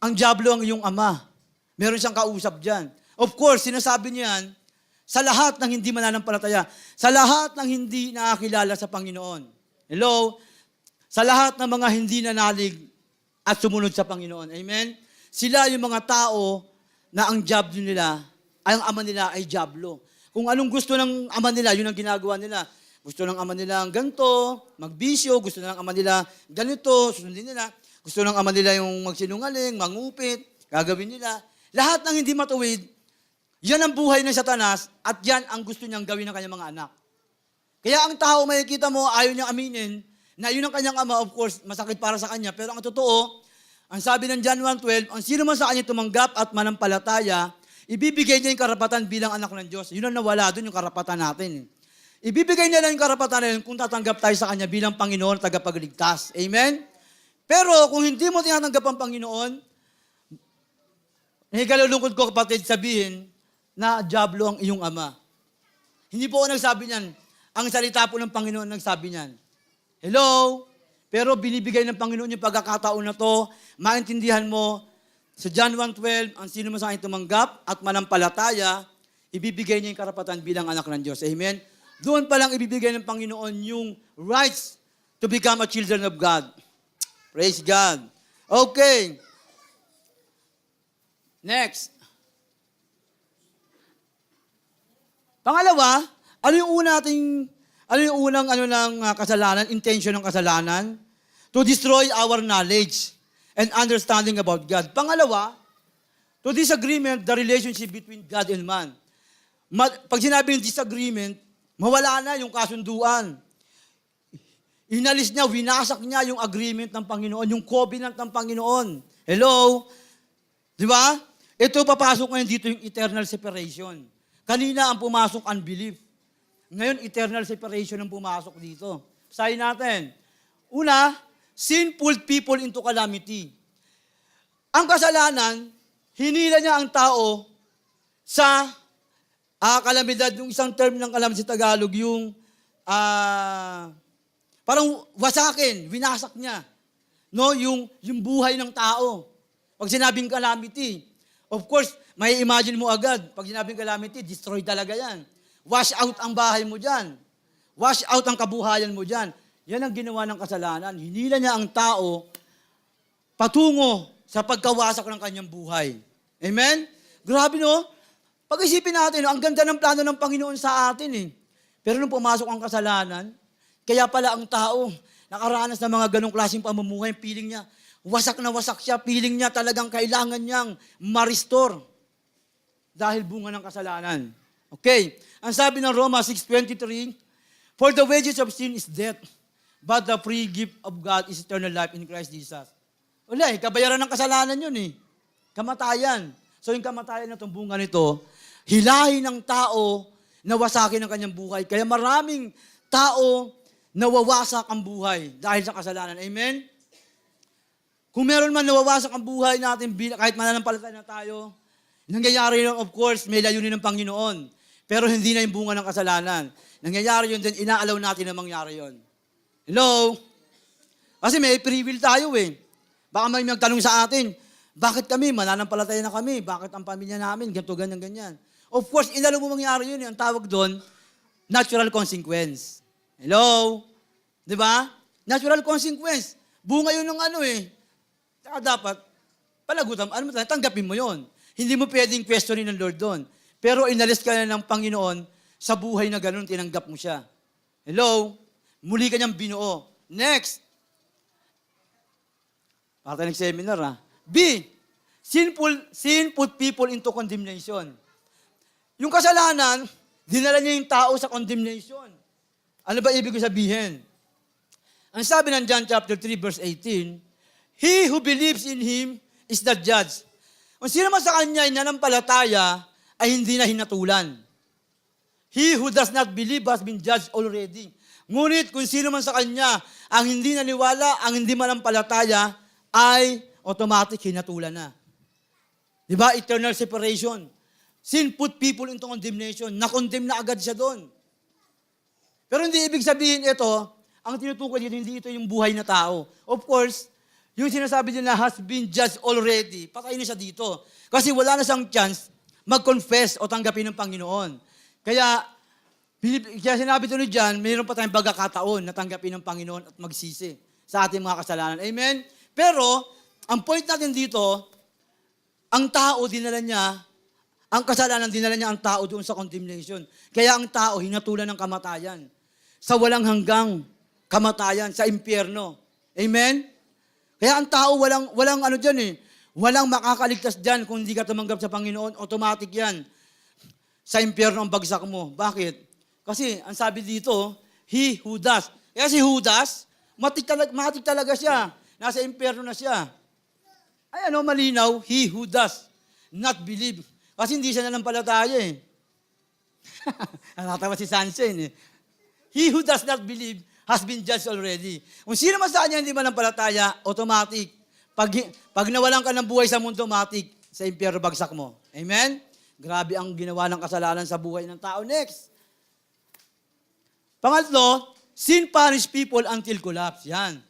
Ang diablo ang iyong ama. Meron siyang kausap dyan. Of course, sinasabi niyan sa lahat ng hindi mananampalataya, sa lahat ng hindi nakakilala sa Panginoon. Hello? Sa lahat ng mga hindi nanalig at sumunod sa Panginoon. Amen? Sila yung mga tao na ang diablo nila, ang ama nila ay diablo. Kung anong gusto ng ama nila, yun ang ginagawa nila. Gusto ng ama nila ang ganito, magbisyo, gusto ng ama nila ganito, susundin nila. Gusto ng ama nila yung magsinungaling, mangupit, gagawin nila. Lahat ng hindi matuwid, yan ang buhay ng Satanas at yan ang gusto niyang gawin ng kanyang mga anak. Kaya ang tao, makikita mo, ayaw niyang aminin na yun ang kanyang ama, of course, masakit para sa kanya. Pero ang totoo, ang sabi ng John 1:12, ang sino man sa kanya tumanggap at manampalataya, ibibigay niya yung karapatan bilang anak ng Diyos. Yun ang nawala doon, yung karapatan natin. Ibibigay niya lang yung karapatan na yun kung tatanggap tayo sa Kanya bilang Panginoon, tagapagligtas. Amen? Pero kung hindi mo tinatanggap ang Panginoon, kalulungkod ko kapatid sabihin na diablo ang iyong ama. Hindi po ako nagsabi niyan. Ang salita po ng Panginoon nagsabi niyan. Hello? Pero binibigay ng Panginoon yung pagkakataon na to, maintindihan mo, sa John 1:12, ang sino man sa akin tumanggap at manampalataya, ibibigay niya yung karapatan bilang anak ng Diyos. Amen? Doon pa lang ibibigay ng Panginoon yung rights to become a children of God. Praise God. Okay. Next. Pangalawa, ano yung unang kasalanan, intention ng kasalanan? To destroy our knowledge and understanding about God. Pangalawa, to disagreement, the relationship between God and man. Pag sinabing disagreement, mawala na yung kasunduan. Inalis niya, winasak niya yung agreement ng Panginoon, yung covenant ng Panginoon. Hello? Di ba? Ito, papasok ngayon dito yung eternal separation. Kanina ang pumasok, unbelief. Ngayon, eternal separation ang pumasok dito. Sayin natin. Una, sin pulled people into calamity. Ang kasalanan, hinila niya ang tao sa kalamidad. Yung isang term ng kalamidad sa Tagalog, yung parang wasakin, winasak niya. No? Yung buhay ng tao. Pag sinabing calamity, of course, may imagine mo agad, pag sinabing calamity, destroy talaga yan. Wash out ang bahay mo dyan. Wash out ang kabuhayan mo dyan. Yan ang ginawa ng kasalanan. Hinila niya ang tao patungo sa pagkawasak ng kanyang buhay. Amen? Grabe no? Pag-isipin natin, ang ganda ng plano ng Panginoon sa atin eh. Pero nung pumasok ang kasalanan, kaya pala ang tao nakaranas ng mga ganong klaseng pamumuhay, feeling niya, wasak na wasak siya, feeling niya talagang kailangan niyang ma-restore dahil bunga ng kasalanan. Okay, ang sabi ng Roma 6:23, for the wages of sin is death, but the free gift of God is eternal life in Christ Jesus. Wala kabayaran ng kasalanan yun Kamatayan. So yung kamatayan na itong bunga nito, hilahin ng tao na wasakin ang kanyang buhay. Kaya maraming tao nawawasak ang buhay dahil sa kasalanan. Amen? Kung meron man nawawasak ang buhay natin, kahit mananampalataya na tayo, nangyayari yun, of course, may layunin ng Panginoon. Pero hindi na yung bunga ng kasalanan. Nangyayari yun din, inaalaw natin na mangyari yun. Hello? Kasi may free will tayo Baka may magtanong sa atin, bakit kami, mananampalataya na kami, bakit ang pamilya namin, ganito, ganyan. Of course, inaalaw mo mangyari yun. Ang tawag doon, natural consequence. Hello? Di ba? Natural consequence. Bunga yun ng Saka dapat, palagutan, tanggapin mo yun. Hindi mo pwedeng questionin ng Lord doon. Pero inalis ka na ng Panginoon sa buhay na ganun, tinanggap mo siya. Hello? Muli ka niyang binuo. Next. Para tayo nag-seminar B. Sin put people into condemnation. Yung kasalanan, dinala niya yung tao sa condemnation. Ano ba ibig sabihin? Ang sabi ng John chapter 3 verse 18, He who believes in Him is not judged. Kung sino man sa Kanya ay nanampalataya, ay hindi na hinatulan. He who does not believe has been judged already. Ngunit kung sino man sa Kanya ang hindi naniwala, ang hindi manampalataya, ay automatic hinatulan na. Diba? Eternal separation. Sin put people into condemnation. Na-condemn na agad siya doon. Pero hindi ibig sabihin ito, ang tinutukoy dito, hindi ito yung buhay na tao. Of course, yung sinasabi nila has been judged already, patay na siya dito. Kasi wala na siyang chance mag-confess o tanggapin ng Panginoon. Kaya sinabi ito ni John, mayroon pa tayong pagkakataon na tanggapin ng Panginoon at magsisi sa ating mga kasalanan. Amen? Pero, ang point natin dito, ang tao, dinala niya, ang kasalanan, dinala niya ang tao doon sa condemnation. Kaya ang tao, hinatulan ng kamatayan. Sa walang hanggang kamatayan, sa impyerno. Amen? Kaya ang tao, walang walang makakaligtas dyan kung hindi ka tumanggap sa Panginoon, automatic yan. Sa impyerno ang bagsak mo. Bakit? Kasi, ang sabi dito, he who does. Kaya si Judas, matik talaga siya. Nasa impyerno na siya. Ay malinaw, he who does not believe. Kasi hindi siya nanampalataya Natatawa si Sunshine He who does not believe has been judged already. Kung sino man sa kanya hindi manampalataya, automatic. Pag nawalan ka ng buhay sa mundo, automatic, sa impyerno bagsak mo. Amen? Grabe ang ginawa ng kasalanan sa buhay ng tao. Next. Pangatlo, sin punish people until collapse. Yan.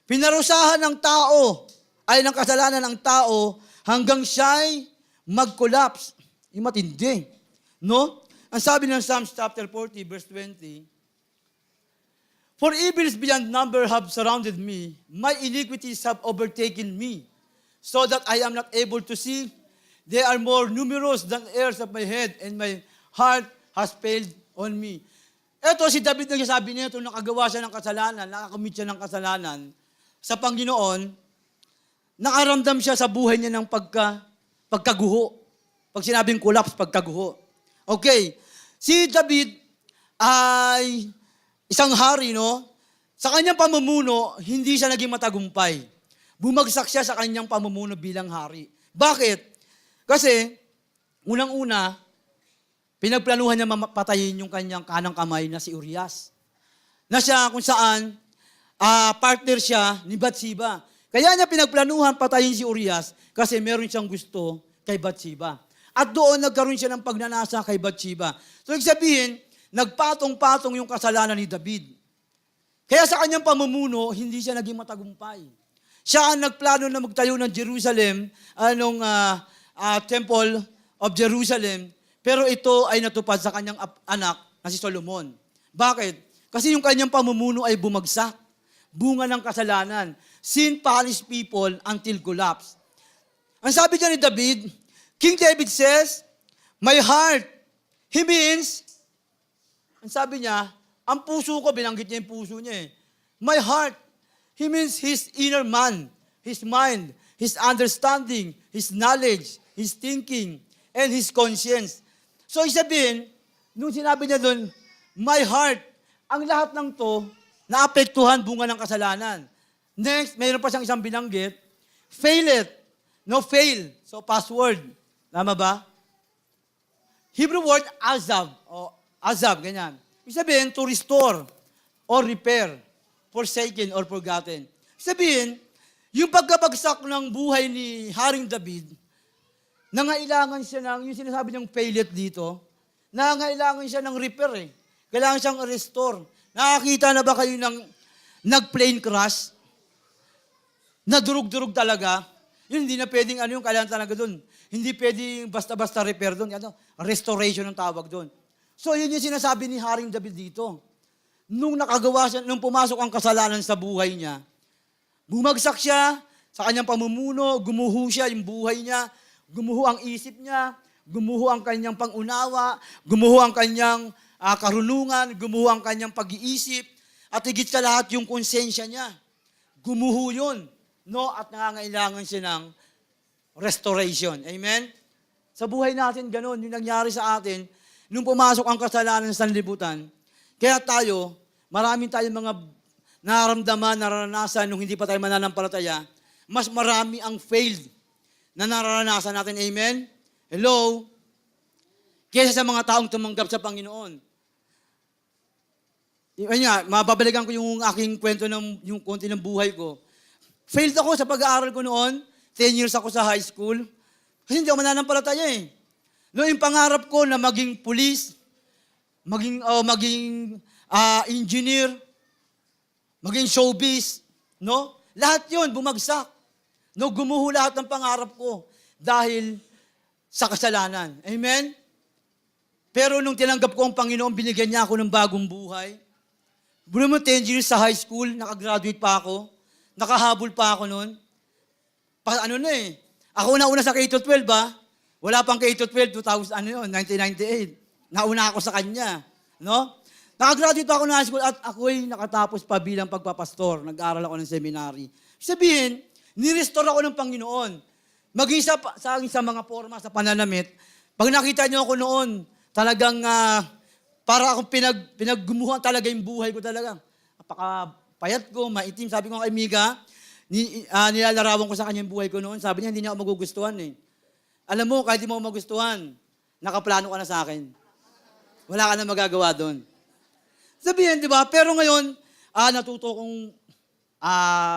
Pinarusahan ng tao, ay ng kasalanan ng tao, hanggang siya'y mag-collapse. Yung matindi. No? Ang sabi ng Psalms chapter 40, verse 20, For evils beyond number have surrounded me, my iniquities have overtaken me, so that I am not able to see. They are more numerous than hairs of my head, and my heart has failed on me. Ito, si David nagsasabi niya, ito, nakagawa siya ng kasalanan, nakakamit siya ng kasalanan, sa Panginoon, nakaramdam siya sa buhay niya ng pagkaguho. Pag sinabing collapse, pagkaguho. Okay, si David ay isang hari, Sa kanyang pamumuno, hindi siya naging matagumpay. Bumagsak siya sa kanyang pamumuno bilang hari. Bakit? Kasi, unang-una, pinagplanuhan niya mapatayin yung kanyang kanang kamay na si Urias. Na siya kung saan, partner siya ni Bathsheba. Kaya niya pinagplanuhan patayin si Urias kasi meron siyang gusto kay Bathsheba. At doon nagkaroon siya ng pagnanasa kay Bathsheba. So, ibig sabihin, nagpatong-patong yung kasalanan ni David. Kaya sa kanyang pamumuno, hindi siya naging matagumpay. Siya ang nagplano na magtayo ng Jerusalem, Temple of Jerusalem, pero ito ay natupad sa kanyang anak na si Solomon. Bakit? Kasi yung kanyang pamumuno ay bumagsak. Bunga ng kasalanan. Sin punish people until collapse. Ang sabi niya ni David, King David says, my heart. He means, ang sabi niya, ang puso ko, binanggit niya yung puso niya My heart. He means his inner man, his mind, his understanding, his knowledge, his thinking, and his conscience. So, isabihin, nung sinabi niya doon, my heart, ang lahat ng to, naapektuhan bunga ng kasalanan. Next, mayroon pa siyang isang binanggit, fail it. No, fail. So, password. Tama ba? Hebrew word, azab. O, azab, ganyan. Ibig sabihin, to restore or repair, forsaken or forgotten. Ibig sabihin, yung pagkabagsak ng buhay ni Haring David, nangailangan siya ng, yung sinasabi niyang fail it dito, nangailangan siya ng repair eh. Kailangan siyang restore. Nakakita na ba kayo ng nag-plane crash? Nadurog-durog talaga? Yun, hindi na pwedeng ano yung kailangan talaga doon. Hindi pwedeng basta-basta repair doon. Ano, restoration ang tawag doon. So, yun yung sinasabi ni Haring David dito. Nung nakagawa siya, nung pumasok ang kasalanan sa buhay niya, bumagsak siya sa kanyang pamumuno, gumuho siya yung buhay niya, gumuho ang isip niya, gumuho ang kanyang pangunawa, gumuho ang kanyang karunungan, gumuho ang kanyang pag-iisip, at higit sa lahat yung konsensya niya. Gumuho yun. No? At nangangailangan siya ng restoration. Amen? Sa buhay natin, ganun. Yung nangyari sa atin, nung pumasok ang kasalanan sa sanlibutan, kaya tayo, maraming tayong mga nararamdaman, naranasan nung hindi pa tayo mananampalataya, mas marami ang failed na nararanasan natin. Amen? Hello? Kesa sa mga taong tumanggap sa Panginoon. Yun nga, mababalikan ko yung aking kwento ng yung konti ng buhay ko. Failed ako sa pag-aaral ko noon. 10 years ako sa high school. Kasi hindi ako mananampalataya eh. No, yung pangarap ko na maging police, maging engineer, maging showbiz, no? Lahat yun, bumagsak. No, gumuho lahat ng pangarap ko dahil sa kasalanan. Amen? Pero nung tinanggap ko ang Panginoon, binigyan niya ako ng bagong buhay. Bulo mo 10 years sa high school, nakagraduate pa ako. Nakahabol pa ako noon. Ako una sa K-12 ba? Wala pang K-12, 1998. Nauna ako sa kanya. No? Nakagraduate pa ako ng high school at ako'y nakatapos pa bilang pagpapastor. Nag-aaral ako ng seminary. Sabihin, nirestore ako ng Panginoon. Maging sa mga forma, sa pananamit, pag nakita niyo ako noon, talagang para akong pinaggumuhan talaga yung buhay ko talaga. Napakapayat ko, maitim. Sabi ko kay Mika, nilalarawan ko sa kanya yung buhay ko noon. Sabi niya, hindi niya ako magugustuhan eh. Alam mo, kahit hindi mo ako magustuhan, nakaplano ka na sa akin. Wala ka na magagawa doon. Sabihin, di ba? Pero ngayon, natuto kong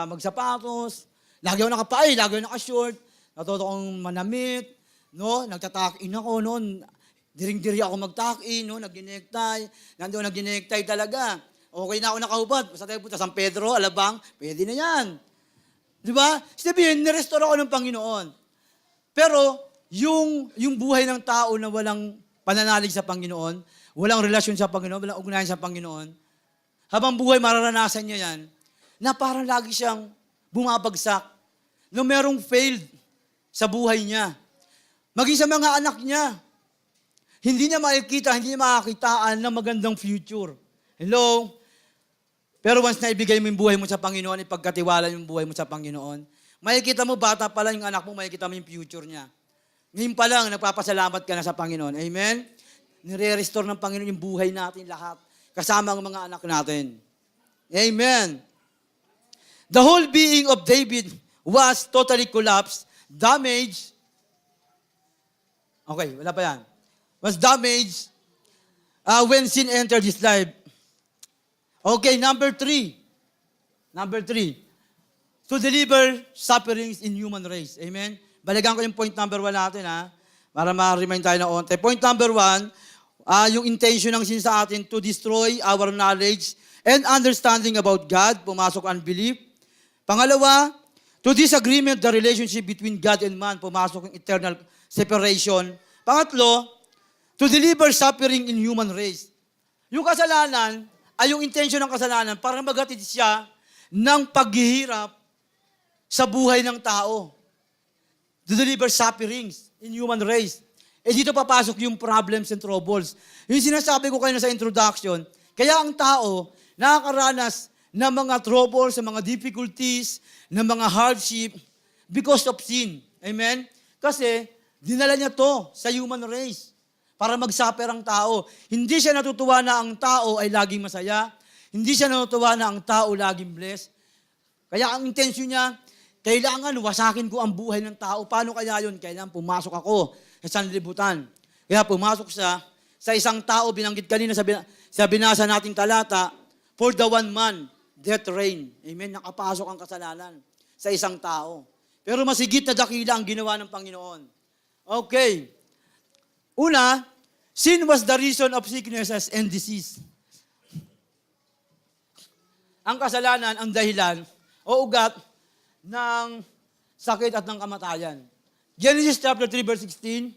magsapatos. Lagi ako nakapay, lagi ako nakashort. Natuto kong manamit. No? Nagtatakin ako noon. Diring-diri ako magtakin, no? Nag-necktie. Nandoon nag-necktie talaga. Okay na ako nakahubad. Basta tayo punta San Pedro, Alabang, pwede na yan. Di ba? Sabihin, nirestore ako ng Panginoon. Pero, yung buhay ng tao na walang pananalig sa Panginoon, walang relasyon sa Panginoon, walang ugnayan sa Panginoon, habang buhay mararanasan niya yan, na parang lagi siyang bumabagsak, na merong failed sa buhay niya. Maging sa mga anak niya, hindi niya makikita, hindi niya makakitaan ng magandang future. Hello? Pero once na ibigay mo yung buhay mo sa Panginoon, ipagkatiwala yung buhay mo sa Panginoon, makikita mo, bata pa lang yung anak mo, makikita mo yung future niya. Ngayon pa lang, nagpapasalamat ka na sa Panginoon. Amen? Nire-restore ng Panginoon yung buhay natin lahat, kasama ang mga anak natin. Amen. The whole being of David was totally collapsed, damaged. Okay, wala pa yan. Was damaged when sin entered his life. Okay, number 3. To deliver sufferings in human race. Amen? Balikan ko yung point number 1 natin, ha? Para ma-remind tayo na onte. Point number 1, yung intention ng sin sa atin to destroy our knowledge and understanding about God. Pumasok ang belief. Pangalawa, to disagreement the relationship between God and man. Pumasok ang eternal separation. Pangatlo, to deliver suffering in human race. Yung kasalanan, ay yung intention ng kasalanan para maghatid siya ng paghihirap sa buhay ng tao. To deliver sufferings in human race. Dito papasok yung problems and troubles. Yung sinasabi ko kayo sa introduction, kaya ang tao nakakaranas ng mga troubles, ng mga difficulties, ng mga hardship because of sin. Amen? Kasi dinala niya to sa human race para mag-suffer ang tao. Hindi siya natutuwa na ang tao ay laging masaya. Hindi siya natutuwa na ang tao laging blessed. Kaya ang intensyon niya, kailangan wasakin ko ang buhay ng tao. Paano kaya yun? Kailangan pumasok ako sa sanlibutan. Kaya pumasok siya sa isang tao, binanggit kanina sa binasa nating talata, for the one man, death reign. Amen? Nakapasok ang kasalanan sa isang tao. Pero masigit na dakila ang ginawa ng Panginoon. Okay. Una, sin was the reason of sicknesses and disease. Ang kasalanan, ang dahilan o ugat ng sakit at ng kamatayan. Genesis chapter 3 verse 16,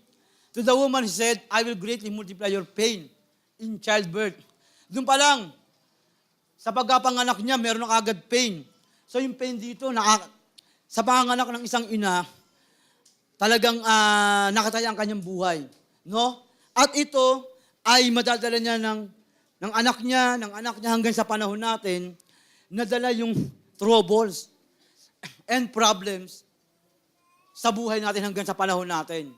to the woman he said, I will greatly multiply your pain in childbirth. Doon pa lang, sa pagkapanganak niya, meron na agad pain. So yung pain dito, sa panganak ng isang ina, talagang nakataya ang kanyang buhay. No? At ito ay madadala niya ng anak niya hanggang sa panahon natin, nadala yung troubles and problems sa buhay natin hanggang sa panahon natin.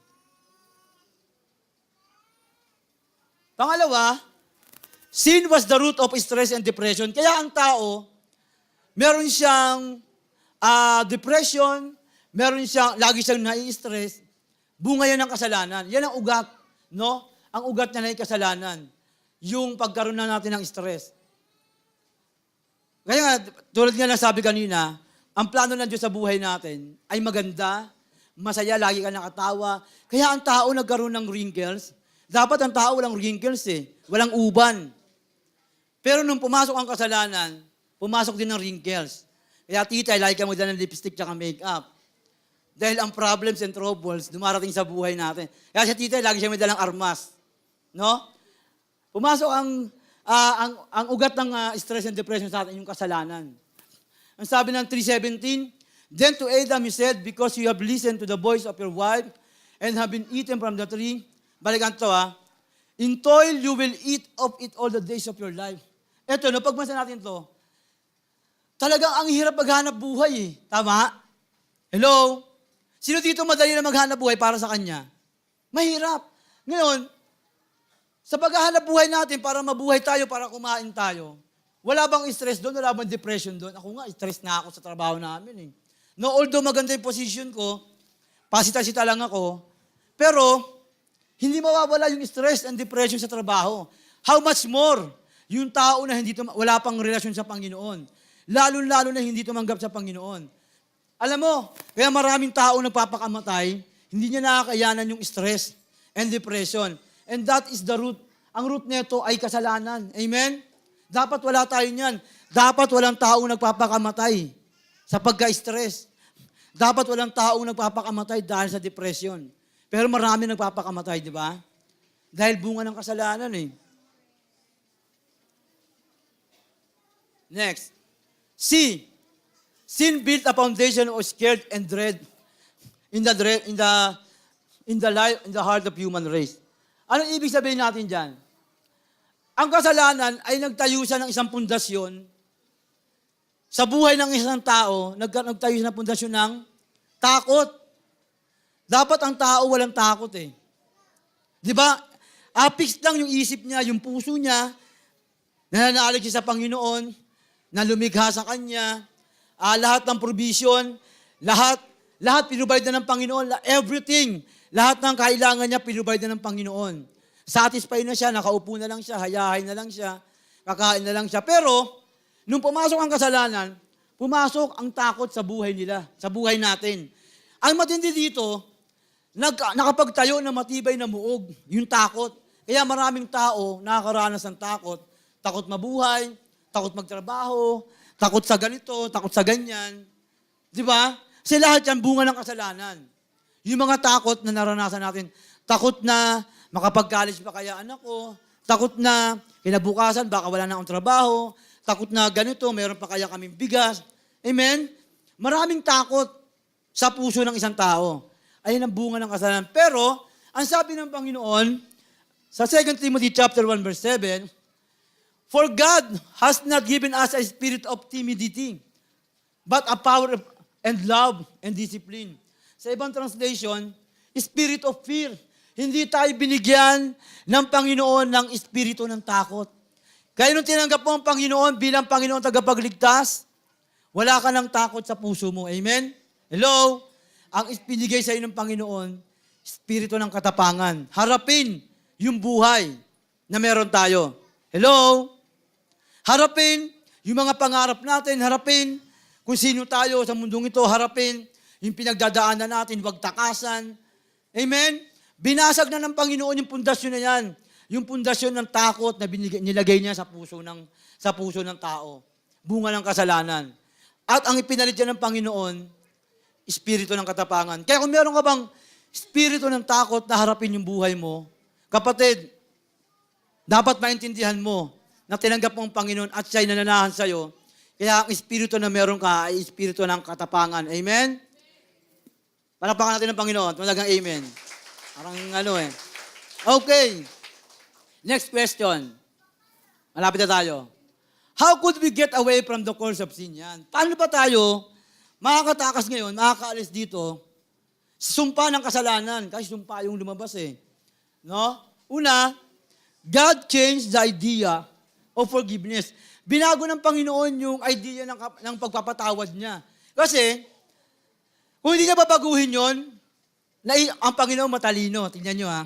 Pangalawa, sin was the root of stress and depression. Kaya ang tao, meron siyang depression, lagi siyang nai-stress, bunga yan ng kasalanan. Yan ang ugat, no? Ang ugat niya na kasalanan. Yung pagkaroon na natin ng stress. Kaya nga, tulad nga na sabi kanina, ang plano ng Diyos sa buhay natin ay maganda, masaya, lagi ka nakatawa. Kaya ang tao nagkaroon ng wrinkles. Dapat ang tao walang wrinkles walang uban. Pero nung pumasok ang kasalanan, pumasok din ng wrinkles. Kaya tita, lagi ka magdala ng lipstick at makeup. Dahil ang problems and troubles dumarating sa buhay natin. Kaya si tita, lagi siya may dalang armas. No? Pumasok ang ugat ng stress and depression sa atin, yung kasalanan. Ang sabi ng 3:17, then to Adam he said, because you have listened to the voice of your wife and have been eaten from the tree, balikan to in toil you will eat of it all the days of your life. Eto, no, pagmasa natin to, talagang ang hirap maghanap buhay Tama? Hello? Sino dito madali na maghanap buhay para sa kanya? Mahirap. Ngayon, sa paghahanap buhay natin, para mabuhay tayo, para kumain tayo, wala bang stress doon? Wala bang depression doon? Ako nga, stress na ako sa trabaho namin No, although maganda yung position ko, pasita-sita lang ako, pero hindi mawawala yung stress and depression sa trabaho. How much more yung tao na wala pang relasyon sa Panginoon? Lalo-lalo na hindi tumanggap sa Panginoon. Alam mo, kaya maraming tao nagpapakamatay, hindi niya nakakayanan yung stress and depression. And that is the root. Ang root nito ay kasalanan. Amen? Dapat wala tayo niyan. Dapat walang taong nagpapakamatay sa pagka-stress. Dapat walang taong nagpapakamatay dahil sa depression. Pero marami nagpapakamatay, di ba? Dahil bunga ng kasalanan Next. C. Sin built a foundation of scared and dread in the heart of human race. Anong ibig sabihin natin dyan? Ang kasalanan ay nagtayo siya ng isang pundasyon. Sa buhay ng isang tao, nagtayo siya ng pundasyon ng takot. Dapat ang tao walang takot Di ba? Fixed lang yung isip niya, yung puso niya, nananalig siya sa Panginoon, na lumikha sa Kanya, lahat ng provision, lahat pinrovide na ng Panginoon, everything, lahat ng kailangan niya pinrovide na ng Panginoon. Satisfied na siya, nakaupo na lang siya, hayahay na lang siya, kakain na lang siya. Pero, nung pumasok ang kasalanan, pumasok ang takot sa buhay nila, sa buhay natin. Ang matindi dito, nakapagtayo ng matibay na muog, yung takot. Kaya maraming tao nakakaranas ng takot. Takot mabuhay, takot magtrabaho, takot sa ganito, takot sa ganyan. Di ba? Kasi lahat yan bunga ng kasalanan. Yung mga takot na naranasan natin, takot na makapag-college pa kaya anak ko, takot na kinabukasan baka wala na akong trabaho, takot na ganito, mayroon pa kaya kaming bigas. Amen? Maraming takot sa puso ng isang tao. Ayun ang bunga ng kasalanan. Pero, ang sabi ng Panginoon, sa 2 Timothy chapter 1 verse 7, for God has not given us a spirit of timidity, but a power and love and discipline. Sa ibang translation, spirit of fear. Hindi tayo binigyan ng Panginoon ng espiritu ng takot. Kaya nung tinanggap mo ang Panginoon bilang Panginoon tagapagligtas, wala ka ng takot sa puso mo. Amen? Hello? Ang binigay sa iyo ng Panginoon, Espiritu ng katapangan. Harapin yung buhay na meron tayo. Hello? Harapin yung mga pangarap natin. Harapin kung sino tayo sa mundong ito. Harapin yung pinagdadaanan natin. Huwag takasan. Amen? Binasag na ng Panginoon yung pundasyon na yan. Yung pundasyon ng takot na nilagay niya sa puso ng tao. Bunga ng kasalanan. At ang ipinalit niya ng Panginoon, Espiritu ng katapangan. Kaya kung meron ka bang espiritu ng takot na harapin yung buhay mo, kapatid, dapat maintindihan mo na tinanggap mo ang Panginoon at siya'y nananahan sa'yo. Kaya ang espiritu na meron ka ay espiritu ng katapangan. Amen? Palakpakan natin ng Panginoon. Talagang amen. Parang Okay. Next question. Malapit na tayo. How could we get away from the curse of sin? Yan. Paano ba tayo makakatakas ngayon, makakaalis dito sa sumpa ng kasalanan? Kasi sumpa yung lumabas eh. No? Una, God changed the idea of forgiveness. Binago ng Panginoon yung idea ng pagpapatawad niya. Kasi, kung hindi niya babaguhin yon, ang Panginoon matalino. Tingnan niyo ha.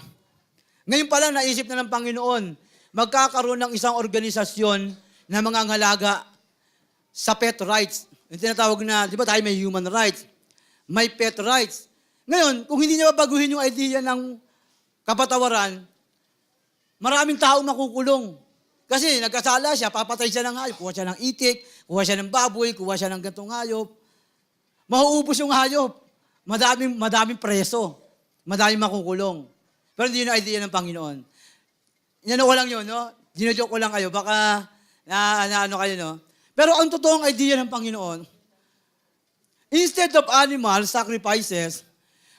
Ngayon pala, naisip na ng Panginoon, magkakaroon ng isang organisasyon na mga ngalaga sa pet rights. Yung tinatawag na, di ba tayo may human rights, may pet rights. Ngayon, kung hindi niya babaguhin yung idea ng kapatawaran, maraming tao makukulong. Kasi nagkasala siya, papatay siya ng hayop, kuha siya ng itik, kuha siya ng baboy, kuha siya ng gantong hayop. Mauubos yung hayop. Madaming preso. Madaming makukulong. Pero hindi yun ang idea ng Panginoon. Inano ko lang yun, no? Dinojoke ko lang kayo. Baka, ano kayo, no? Pero ang totoong idea ng Panginoon, instead of animal sacrifices,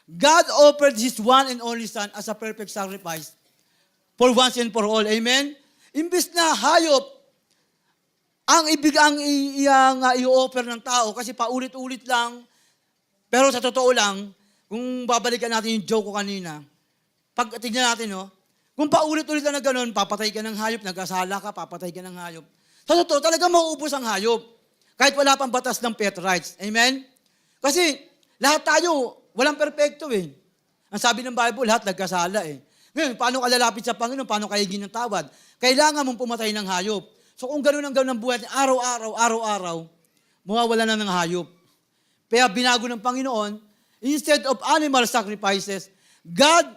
God offered His one and only Son as a perfect sacrifice for once and for all. Amen? Imbis na hayop, ang i-offer ng tao, kasi paulit-ulit lang, pero sa totoo lang, kung babalikan natin yung joke ko kanina, pag tignan natin, no, kung paulit-ulit na gano'n, papatay ka ng hayop, nagkasala ka, papatay ka ng hayop. Sa totoo, talaga mauubos ang hayop. Kahit wala pang batas ng pet rights. Amen? Kasi lahat tayo, walang perfecto eh. Ang sabi ng Bible, lahat nagkasala eh. Ngayon, paano ka lalapit sa Panginoon? Paano ka higin ng tawad? Kailangan mong pumatay ng hayop. So kung gano'n ang gano'n ang buhay, araw-araw, mawawala na ng hayop. Kaya binago ng Panginoon, instead of animal sacrifices, God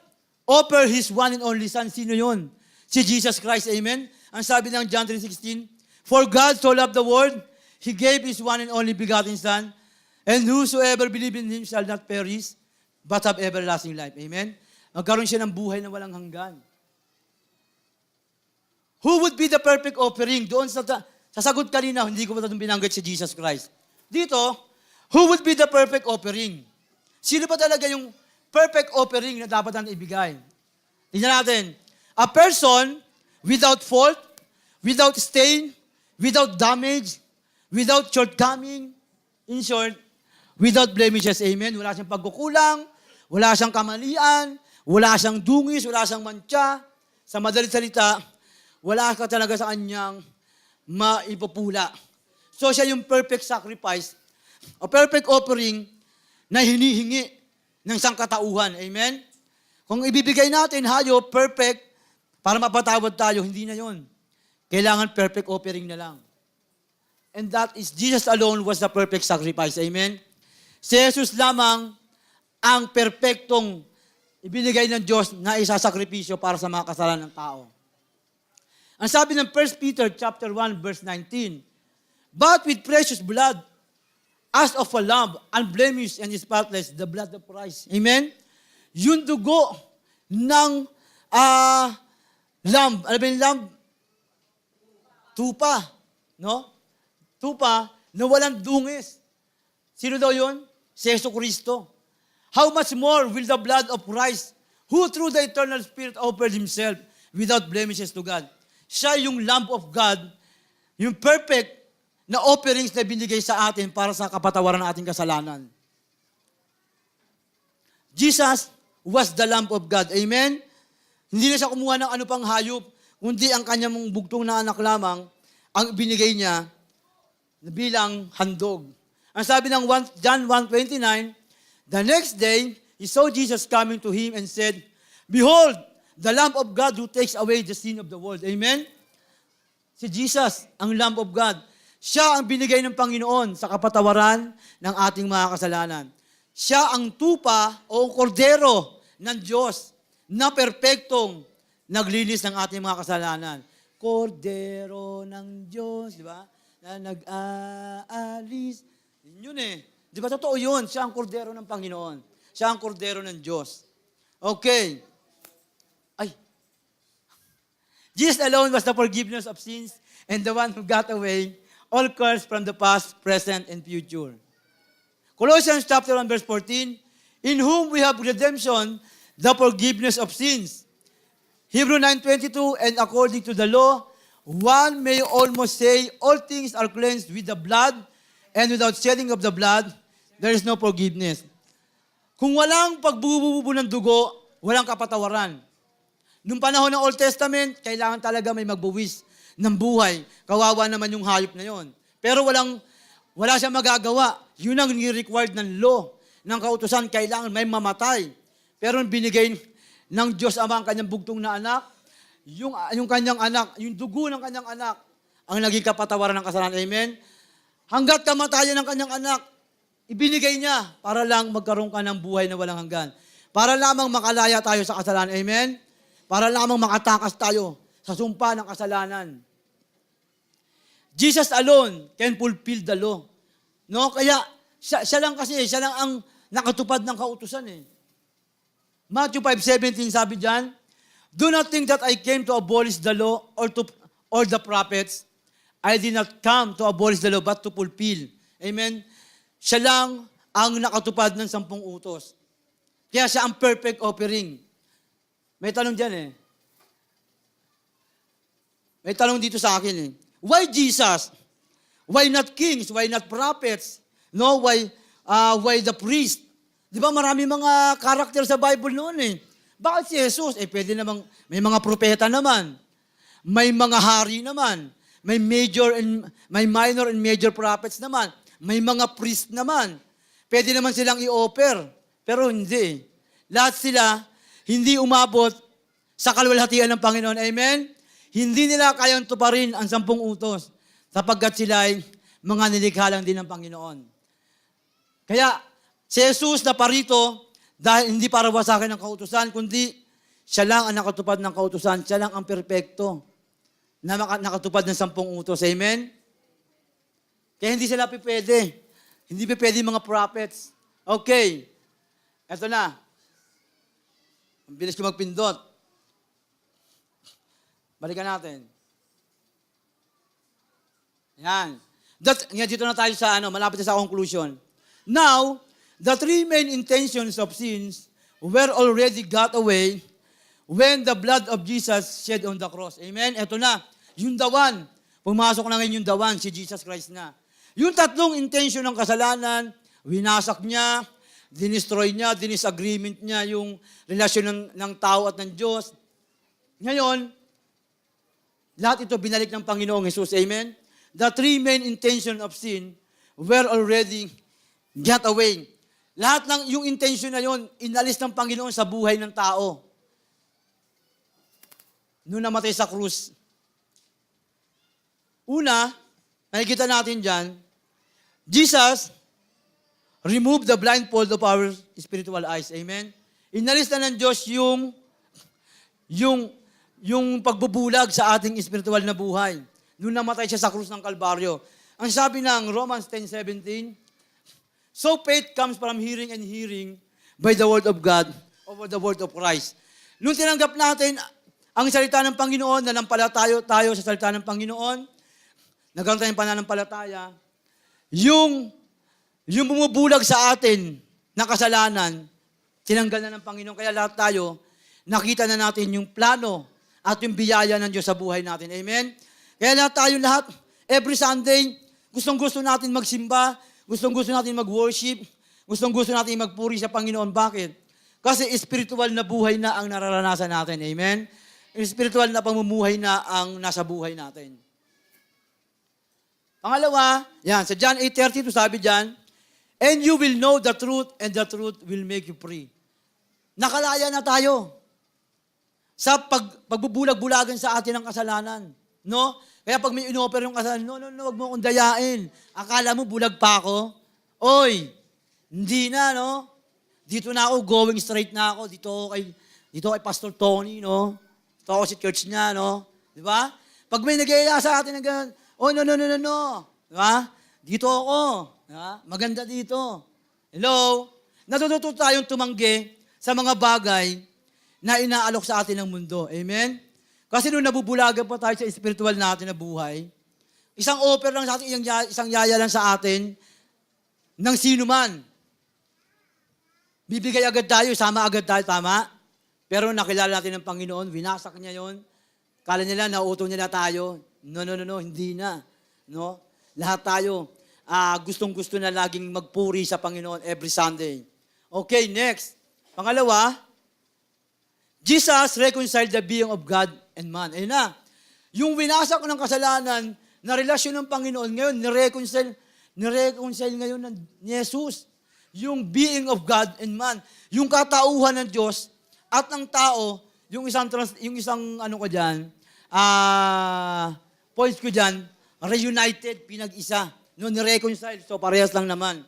offer His one and only Son. Sino yun? Si Jesus Christ. Amen? Ang sabi ng John 3:16, For God so loved the world, He gave His one and only begotten Son, and whosoever believe in Him shall not perish, but have everlasting life. Amen? Magkaroon siya ng buhay na walang hanggan. Who would be the perfect offering? Doon sa sagot kanina, hindi ko pa itong binanggit si Jesus Christ. Dito, who would be the perfect offering? Sino ba talaga yung perfect offering na dapat natin ibigay? Tingnan natin. A person without fault, without stain, without damage, without shortcoming, in short, without blemishes. Amen? Wala siyang pagkukulang, wala siyang kamalian, wala siyang dungis, wala siyang mantsa. Sa madalit salita, wala ka talaga sa kanyang maipupula. So siya yung perfect sacrifice, a perfect offering na hinihingi ng sangkatauhan. Amen? Kung ibibigay natin hayop, perfect, para mapatawad tayo, hindi na yon. Kailangan perfect offering na lang. And that is, Jesus alone was the perfect sacrifice. Amen? Si Jesus lamang ang perfectong ibinigay ng Diyos na isasakripisyo para sa mga kasalanan ng tao. Ang sabi ng 1 Peter chapter 1, verse 19, But with precious blood, as of a lamb, unblemished and spotless, the blood of Christ. Amen? Yung dugo ng lamb, ano ba yung lamb? Tupa. No? Tupa na walang dungis. Sino daw yun? Si Jesucristo. How much more will the blood of Christ, who through the eternal Spirit offered Himself without blemishes to God? Siya yung Lamb of God, yung perfect na offerings na binigay sa atin para sa kapatawaran ng ating kasalanan. Jesus was the Lamb of God. Amen? Hindi na siya kumuha ng ano pang hayop, kundi ang kanyang bugtong na anak lamang ang binigay niya bilang handog. Ang sabi ng John 1:29, the next day, he saw Jesus coming to him and said, "Behold, the Lamb of God who takes away the sin of the world." Amen? Si Jesus, ang Lamb of God. Siya ang binigay ng Panginoon sa kapatawaran ng ating mga kasalanan. Siya ang tupa o kordero ng Diyos na perpektong naglinis ng ating mga kasalanan. Kordero ng Diyos, di ba? Na nag-aalis. Yun eh. Di ba totoo yun? Siya ang kordero ng Panginoon. Siya ang kordero ng Diyos. Okay. Ay. Jesus alone was the forgiveness of sins and the one who got away all curse from the past, present, and future. Colossians chapter 1 verse 14, in whom we have redemption, the forgiveness of sins. Hebrew 9:22, and according to the law, one may almost say, all things are cleansed with the blood, and without shedding of the blood, there is no forgiveness. Kung walang pagbububo ng dugo, walang kapatawaran. Nung panahon ng Old Testament, kailangan talaga may magbuwis ng buhay. Kawawa naman yung hayop na yon. Pero wala siyang magagawa. Yun ang ni-required ng law, ng kautusan, kailangan may mamatay. Pero binigay ng Diyos Ama ang kanyang bugtong na anak, yung kanyang anak, yung dugo ng kanyang anak, ang naging kapatawaran ng kasalanan. Amen? Hanggat kamatayan ng kanyang anak, ibinigay niya para lang magkaroon ka ng buhay na walang hanggan. Para lamang makalaya tayo sa kasalanan. Amen? Para lamang makatakas tayo sa sumpa ng kasalanan. Jesus alone can fulfill the law. No? Kaya, siya lang ang nakatupad ng kautusan eh. Matthew 5:17 sabi diyan, do not think that I came to abolish the law or the prophets. I did not come to abolish the law but to fulfill. Amen? Siya lang ang nakatupad ng 10 utos. Kaya siya ang perfect offering. May tanong diyan eh. May tanong dito sa akin eh. Why Jesus? Why not kings? Why not prophets? No, why the priest? Di ba marami mga karakter sa Bible noon eh. Bakit si Jesus? Pwede namang, may mga propeta naman. May mga hari naman. May minor and major prophets naman. May mga priest naman. Pwede naman silang i-offer. Pero hindi. Lahat sila hindi umabot sa kaluwalhatian ng Panginoon. Amen? Hindi nila kayang tuparin ang 10 utos sapagkat sila ay mga nilikha lang din ng Panginoon. Kaya, si Jesus na parito, dahil hindi para wasakin ang kautusan, kundi siya lang ang nakatupad ng kautusan, siya lang ang perpekto na nakatupad ng 10 utos. Amen? Kaya hindi sila pipwede. Hindi pipwede mga prophets. Okay. Eto na. Ang bilis ko magpindot. Balikan natin. Yan. Dito na tayo sa malapit na sa conclusion. Now, the 3 main intentions of sins were already got away when the blood of Jesus shed on the cross. Amen? Ito na. Yung dawan. Pumasok na ngayon yung dawan, si Jesus Christ na. Yung 3 intention ng kasalanan, winasak niya, dinestroy niya, dinisagreement niya yung relasyon ng tao at ng Diyos. Ngayon, lahat ito binalik ng Panginoong Jesus. Amen? The 3 main intention of sin were already got away. Lahat ng yung intention na yun, inalis ng Panginoon sa buhay ng tao. Noong namatay sa krus. Una, nakikita natin dyan, Jesus removed the blindfold of our spiritual eyes. Amen? Inalis na ng Diyos yung pagbubulag sa ating spiritual na buhay. Noong namatay siya sa krus ng Kalbaryo. Ang sabi ng Romans 10:17, so faith comes from hearing and hearing by the word of God over the word of Christ. Noong tinanggap natin ang salita ng Panginoon, nanampalataya tayo sa salita ng Panginoon, nagkaroon tayong pananampalataya, yung bumubulag sa atin na kasalanan, tinanggal na ng Panginoon. Kaya lahat tayo, nakita na natin yung plano at yung biyaya ng Diyos sa buhay natin. Amen? Kaya lahat, every Sunday, gustong-gusto natin magsimba, gustong-gusto natin mag-worship, gustong-gusto natin magpuri sa Panginoon. Bakit? Kasi spiritual na buhay na ang nararanasan natin. Amen? yung spiritual na pamumuhay na ang nasa buhay natin. Pangalawa, yan, sa John 8:32 sabi diyan, and you will know the truth and the truth will make you free. Nakalaya na tayo sa pagbubulag-bulagan sa atin ng kasalanan. No? Kaya pag may inoffer yung kasalanan, no, wag mo akong dayain. Akala mo bulag pa ako? Oy, hindi na, no? Dito na ako, going straight na ako. Dito kay Pastor Tony, no? Dito ako sa church niya, no? Di ba? Pag may nag-iaya sa atin ng ganun, oh, no. Di ba? Dito ako. Di ba? Maganda dito. Hello? Natututo tayong tumanggi sa mga bagay na inaalok sa atin ng mundo. Amen? Kasi nung nabubulagan pa tayo sa spiritual natin na buhay, isang offer lang sa atin, isang yaya lang sa atin, ng sino man. Bibigay agad tayo, sama agad tayo, tama? Pero nakilala natin ng Panginoon, winasak niya yon. Kala nila, nauuto nila tayo. No, hindi na. No? Lahat tayo, gustong-gusto na laging magpuri sa Panginoon every Sunday. Okay, next. Pangalawa, Jesus reconciled the being of God and man. Ayun na. Yung winasak ng kasalanan na relasyon ng Panginoon, ngayon, nireconcile ngayon ni Jesus. Yung being of God and man. Yung katauhan ng Diyos at ng tao, yung isang ano ko dyan, points ko dyan, reunited, pinag-isa. No, nireconcile. So, parehas lang naman.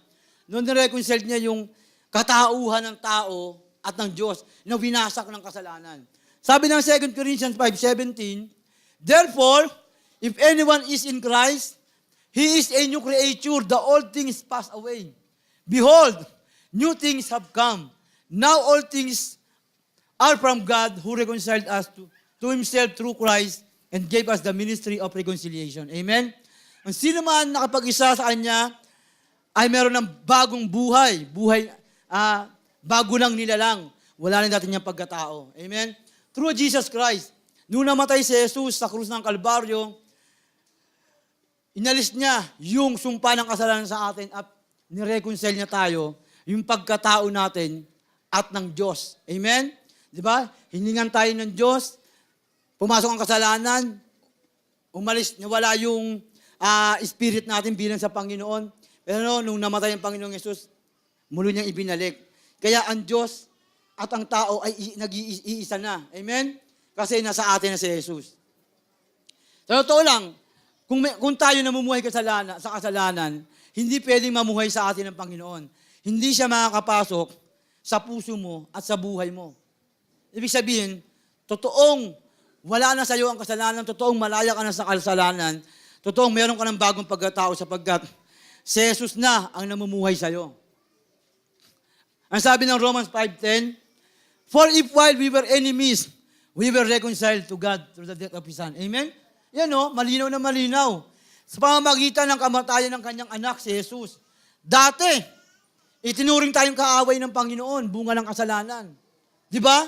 No, nireconcile niya yung katauhan ng tao at ng Diyos na winasak ng kasalanan. Sabi ng 2 Corinthians 5:17, therefore, if anyone is in Christ, he is a new creature. The old things pass away. Behold, new things have come. Now all things are from God who reconciled us to Himself through Christ and gave us the ministry of reconciliation. Amen? Ang sino man nakapag-isa sa Kanya ay meron ng bagong buhay. Bago lang nila lang. Wala rin natin yung pagkatao. Amen? Through Jesus Christ. Nung namatay si Jesus sa krus ng Kalbaryo, inalis niya yung sumpa ng kasalanan sa atin at nireconcile niya tayo, yung pagkatao natin at ng Diyos. Amen? Di ba? Hiningan tayo ng Diyos, pumasok ang kasalanan, umalis, nawala yung spirit natin bilang sa Panginoon. Pero nung namatay ang Panginoong Yesus, muli niyang ibinalik. Kaya ang Diyos at ang tao ay nag-iisa na. Amen? Kasi nasa atin na si Jesus. Sa totoo lang, kung tayo namumuhay sa kasalanan, hindi pwedeng mamuhay sa atin ng Panginoon. Hindi siya makakapasok sa puso mo at sa buhay mo. Ibig sabihin, totoong wala na sa iyo ang kasalanan, totoong malaya ka na sa kasalanan, totoong meron ka ng bagong pagkatao sapagkat si Jesus na ang namumuhay sa iyo. Ang sabi ng Romans 5:10, for if while we were enemies, we were reconciled to God through the death of His Son. Amen? Yan o, malinaw na malinaw. Sa pamamagitan ng kamatayan ng kanyang anak, si Jesus. Dati, itinuring tayong kaaway ng Panginoon, bunga ng kasalanan. Di ba?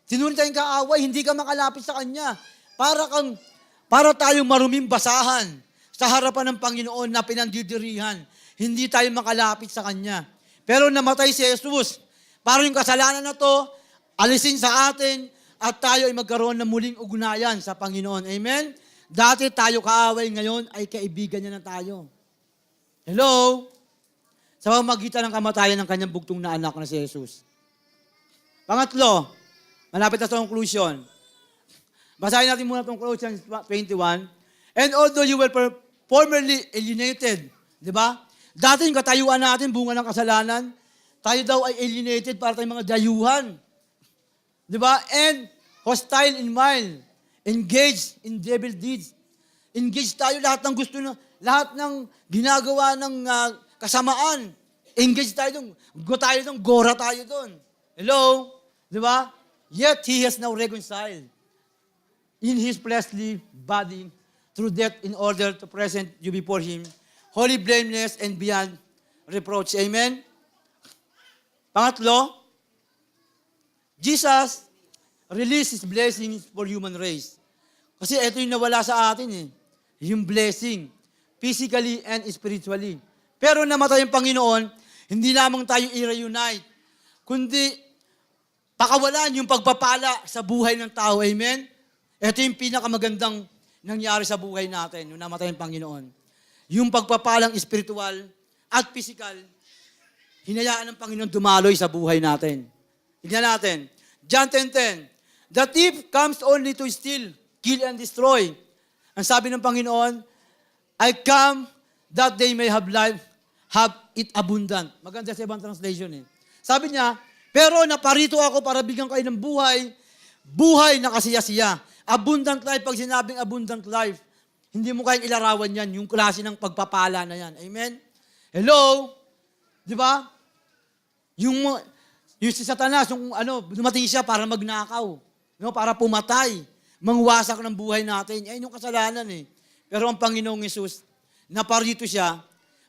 Tinuring tayong kaaway, hindi ka makalapit sa Kanya. Para tayong maruming basahan sa harapan ng Panginoon na pinandidirihan. Hindi tayo makalapit sa Kanya. Pero namatay si Jesus. Para yung kasalanan na to, alisin sa atin at tayo ay magkaroon ng muling ugnayan sa Panginoon. Amen? Dati tayo kaaway, ngayon ay kaibigan niya na tayo. Hello? Sa pamamagitan ng kamatayan ng kanyang bugtong na anak na si Jesus. Pangatlo, malapit na sa conclusion. Basahin natin muna itong Colossians 21. And although you were formerly alienated, di ba? Dati yung katayuan natin, bunga ng kasalanan, tayo daw ay alienated para tayong mga dayuhan. Di ba? And hostile in mind, engaged in devil deeds. Engaged tayo lahat ng gusto na, lahat ng ginagawa ng kasamaan. Engaged tayo doon. Gora tayo doon. Hello? Di ba? Yet He has now reconciled in His fleshly body through death in order to present you before Him, holy, blameless, and beyond reproach. Amen? Pangatlo, Jesus release His blessings for human race. Kasi ito yung nawala sa atin eh. Yung blessing. Physically and spiritually. Pero namatay yung Panginoon, hindi lamang tayo i-reunite, kundi pakawalan yung pagpapala sa buhay ng tao. Amen? Ito yung pinakamagandang nangyari sa buhay natin nung namatay ang Panginoon. Yung pagpapalang espiritual at physical, hinayaan ng Panginoon dumaloy sa buhay natin. Tignan natin. John 10:10. The thief comes only to steal, kill, and destroy. Ang sabi ng Panginoon, I come that they may have life, have it abundant. Maganda sa ibang translation eh. Sabi niya, pero naparito ako para bigyan kayo ng buhay, buhay na kasiyasiya. Abundant life, pag sinabing abundant life, hindi mo kayang ilarawan yan, yung klase ng pagpapala na yan. Amen? Hello? Di ba? Yung si Satanas, dumating siya para magnakaw, para pumatay, mangwasak ng buhay natin. Ayun yung kasalanan eh. Pero ang Panginoong Yesus, naparito siya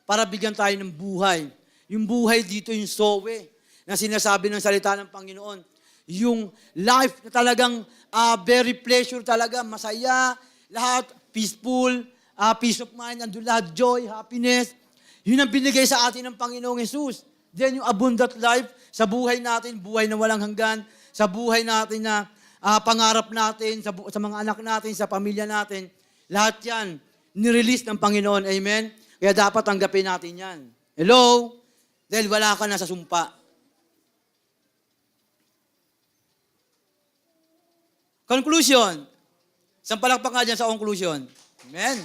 para bigyan tayo ng buhay. Yung buhay dito, yung sowe, na sinasabi ng salita ng Panginoon. Yung life na talagang very pleasure talaga, masaya, lahat, peaceful, peace of mind, andun lahat, joy, happiness. Yun ang binigay sa atin ng Panginoong Yesus. Then yung abundant life sa buhay natin, buhay na walang hanggan, sa buhay natin na pangarap natin, sa mga anak natin, sa pamilya natin, lahat yan, nirelease ng Panginoon. Amen? Kaya dapat tanggapin natin yan. Hello? Dahil wala ka na sa sumpa. Conclusion. Isang palakpak nga dyan sa conclusion. Amen.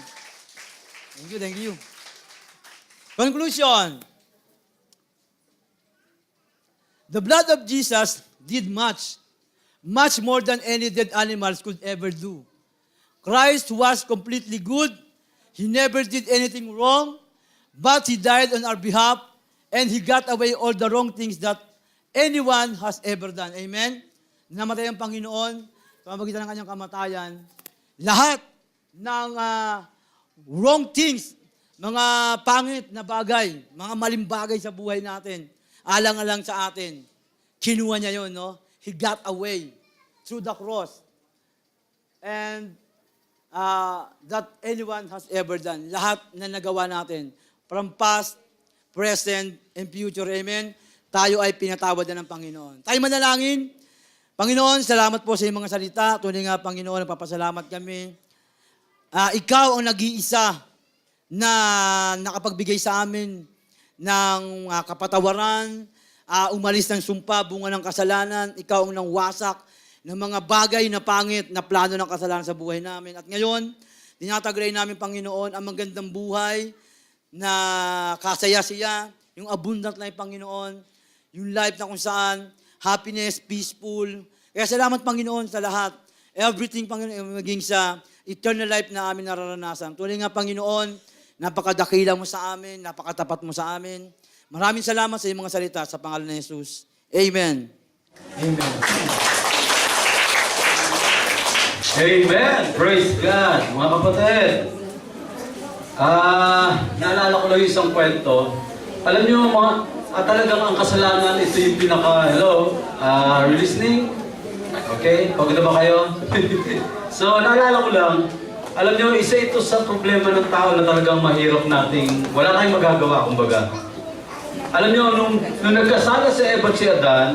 Thank you. Conclusion. The blood of Jesus did much more than any dead animals could ever do. Christ was completely good. He never did anything wrong, but He died on our behalf, and He got away all the wrong things that anyone has ever done. Amen? Namatay ang Panginoon, pamagitan ng kanyang kamatayan, lahat ng wrong things, mga pangit na bagay, mga maling bagay sa buhay natin, alang-alang sa atin, kinuha niya yun, no? He got away through the cross. And that anyone has ever done. Lahat na nagawa natin, from past, present, and future, amen, tayo ay pinatawad na ng Panginoon. Tayo manalangin. Panginoon, salamat po sa iyong mga salita. Tunay nga, Panginoon, nagpapasalamat kami. Ikaw ang nag-iisa na nakapagbigay sa amin ng kapatawaran, umalis ng sumpa, bunga ng kasalanan. Ikaw ang nangwasak ng mga bagay na pangit na plano ng kasalanan sa buhay namin. At ngayon, dinataglay namin, Panginoon, ang magandang buhay na kasaya-siya, yung abundant life, Panginoon, yung life na kung saan happiness, peaceful. Kaya salamat, Panginoon, sa lahat. Everything, Panginoon, maging sa eternal life na amin nararanasan. Tuloy nga, Panginoon, napakadakila mo sa amin, napakatapat mo sa amin. Maraming salamat sa iyong mga salita sa pangalan ni Jesus. Amen. Amen. Amen. Praise God. Mga kapatid. Naalala ko lang yung isang kwento. Alam niyo, talagang ang kasalanan, ito yung listening? Okay? Pagod na ba kayo? So, naalala ko lang, alam niyo, isa ito sa problema ng tao na talagang mahirap nating, wala tayong magagawa, kumbaga. Alam niyo, nung nagkasala si Eva at si Adan,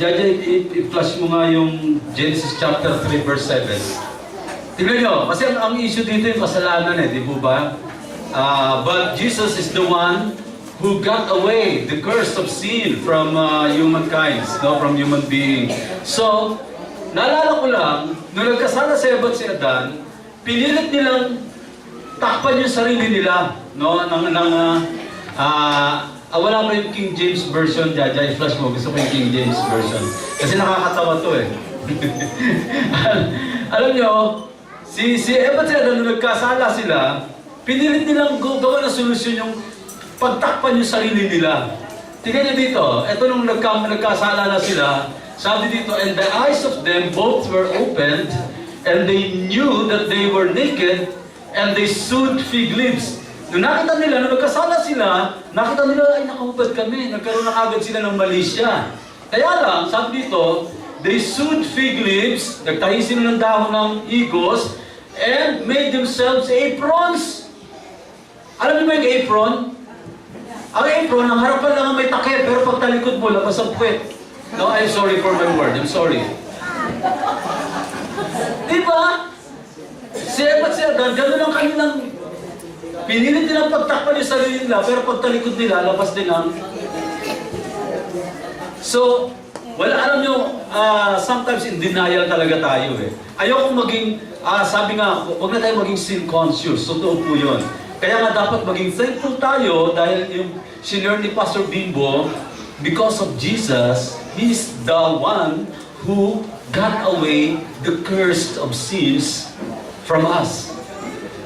Jaja, i-flash mo nga yung Genesis chapter 3, verse 7. Tignan nyo, kasi ang issue dito yung kasalanan di po ba? But Jesus is the one who got away the curse of sin from humankind, from human being. So, naalala ko lang, nung nagkasala si Eva at si Adan, pinilit nilang takpan yung sarili nila, wala pa yung King James Version, Jaja, i-flash mo, gusto ko yung King James Version. Kasi nakakatawa to Alam nyo, si Eva at si Adan, nung nagkasala sila, pinilit nilang gawa na solusyon yung pagtakpan yung sarili nila. Tingnan nyo dito, eto nung nagkasala na sila, sabi dito, and the eyes of them both were opened, and they knew that they were naked, and they sewed fig leaves. Nung nakita nila, nung nagkasala sila, nakita nila, ay nakahubad kami, nagkaroon na agad sila ng malisya. Kaya lang, sabi dito, they sewed fig leaves, nagtahi sila ng dahon ng igos, and made themselves aprons. Alam niyo ba yung apron? Ang apron, ang harapan lang ang may takip, pero pag talikod mo, labas ang puwet. No, I'm sorry for my word, I'm sorry. Diba? Si Eva at si Adan, gano'n ang kanilang pinilit nilang pagtakpan yung sarili nila, pero pagtalikod nila, labas din ang... So, wala, alam nyo, sometimes in denial talaga tayo eh. Ayokong maging, sabi nga, huwag na tayo maging sin conscious. Totoo po yun. Kaya nga dapat maging thankful tayo dahil yung senior ni Pastor Bimbo, because of Jesus, He's the one who got away the curse of sins from us.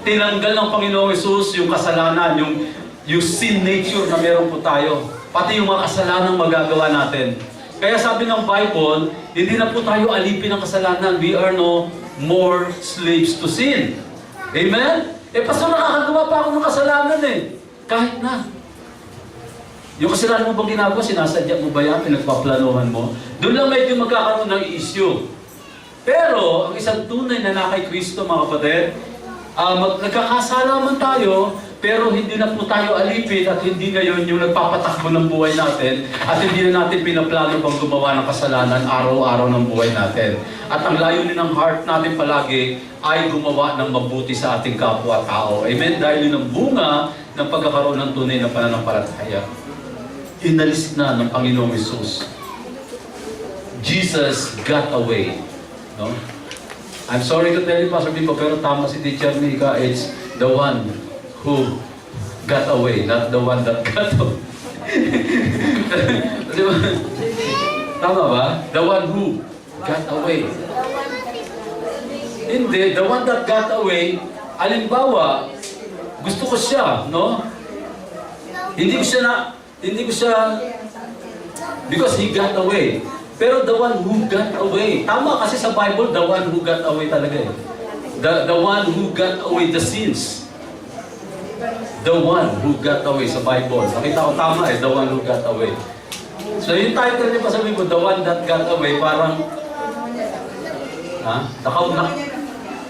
Tinanggal ng Panginoong Hesus yung kasalanan, yung sin nature na meron po tayo. Pati yung mga kasalanang magagawa natin. Kaya sabi ng Bible, hindi na po tayo alipin ng kasalanan. We are no more slaves to sin. Amen? Pastor, nakakagawa pa ako ng kasalanan eh. Kahit na. Yung kasalanan mo bang ginagawa, sinasadya mo ba yan? Pinagpaplanuhan mo? Doon lang medyo magkakaroon ng issue. Pero, ang isang tunay na kay Kristo, mga kapatid, nagkakasala man tayo, pero hindi na po tayo alipin at hindi ngayon yung nagpapatakbo ng buhay natin at hindi na natin pinaplano pang gumawa ng kasalanan araw-araw ng buhay natin. At ang layunin ng heart natin palagi ay gumawa ng mabuti sa ating kapwa-tao. Amen? Dahil yun ang bunga ng pagkakaroon ng tunay na pananampalataya. Inalis na ng Panginoong Hesus. Jesus got away. No? I'm sorry to tell you, Pastor Bimbo, pero tama si Teacher Mika, it's the one who got away, not the one that got away. Tama ba? The one who got away. Hindi, the one that got away, alimbawa, gusto ko siya, no? Hindi ko siya, because he got away. Pero the one who got away. Tama kasi sa Bible, the one who got away talaga eh. The one who got away the sins. The one who got away sa Bible. Nakita ko tama eh, the one who got away. So yung title niya pa sabi ko, the one that got away, parang,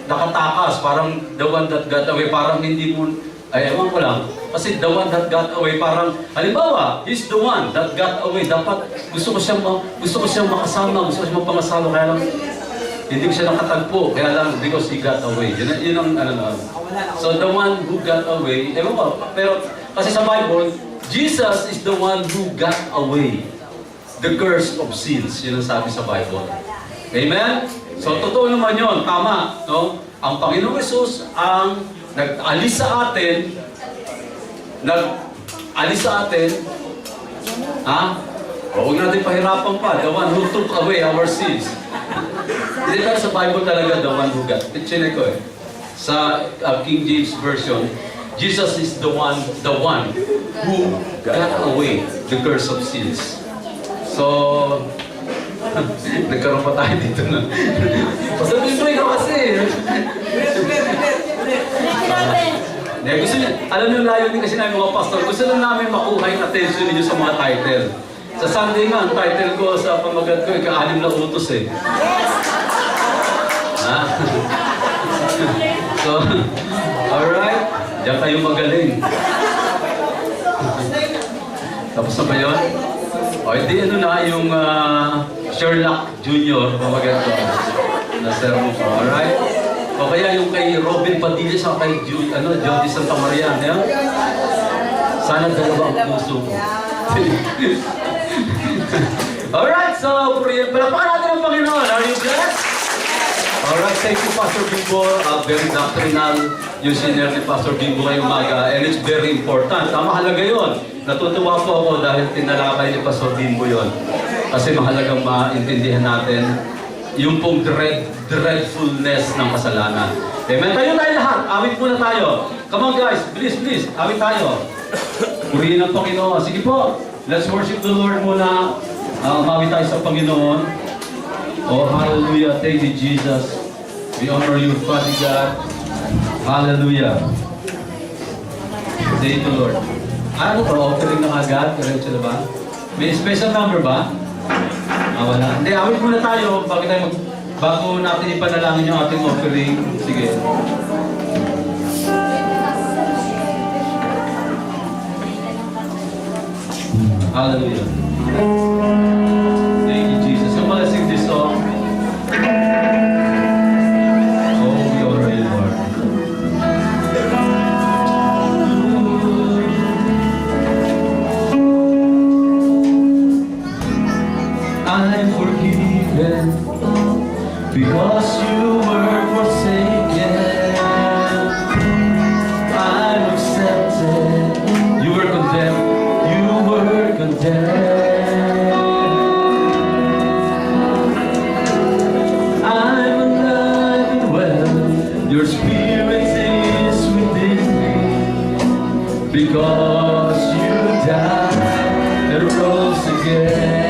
nakatakas, parang the one that got away, parang hindi mo, ay ewan ko lang, kasi the one that got away, parang, halimbawa, he's the one that got away, dapat gusto ko siyang makasama, gusto ko siyang mapangasalo, kaya lang, hindi ko siya nakatagpo, kaya lang, because he got away. Yun ang, So the one who got away, ewan ko, pero, kasi sa Bible, Jesus is the one who got away the curse of sins. Yun ang sabi sa Bible. Amen? So, totoo naman yun. Tama. No? Ang Panginoong Hesus ang nag-alis sa atin. Ha? Huwag natin pahirapan pa. The one who took away our sins. Hindi tayo sa Bible talaga, the one who got. Pichine ko eh. Sa King James Version, Jesus is the one who got away the curse of sins. So, nagkaroon pa tayo dito na. Pasabihin mo ikaw kasi. Gusto niyo, alam niyo layunin kasi namin mga pastor, gusto lang namin makuha yung attention niyo sa mga title. Sa Sunday nga, ang title ko sa pamagat ko, ika-6 na utos eh. Ha? So, alright. Diyan kayo magaling. Tapos na ba yun? O, hindi ano na yung Sherlock Jr. pamagat ko. Na sermon ko, alright? O kaya yung kay Robin Padilla sa kay Jody Santa Maria. Yeah? Sana dalawa ang puso ko. Alright, so palapakan natin ang Panginoon. Are you blessed? Alright, thank you Pastor Bimbo. Very doctrinal yung senior ni Pastor Bimbo ngayong umaga. And it's very important. Mahalaga yun. Natutuwa po ako dahil tinalakay ni Pastor Bimbo yun. Kasi mahalagang maintindihan natin yung pong dreadfulness ng kasalanan. Amen? Tayo lahat. Awit muna tayo. Come on guys, please. Awit tayo. Purihin ang Panginoon. Sige po. Let's worship the Lord muna. Umawit tayo sa Panginoon. Oh, hallelujah. Thank you, Jesus. We honor you, Father God. Hallelujah. Thank you, Lord. Ano to? Offering na agad? Diretso na ba? May special number ba? Wala. Hindi, awit muna tayo bago natin ipanalangin yung ating offering. Sige. Hallelujah. Thank you, Jesus. I'm gonna sing this song. I'm forgiven because you were forsaken. I'm accepted. You were condemned. You were condemned. I'm alive and well. Your spirit is within me because you died and rose again.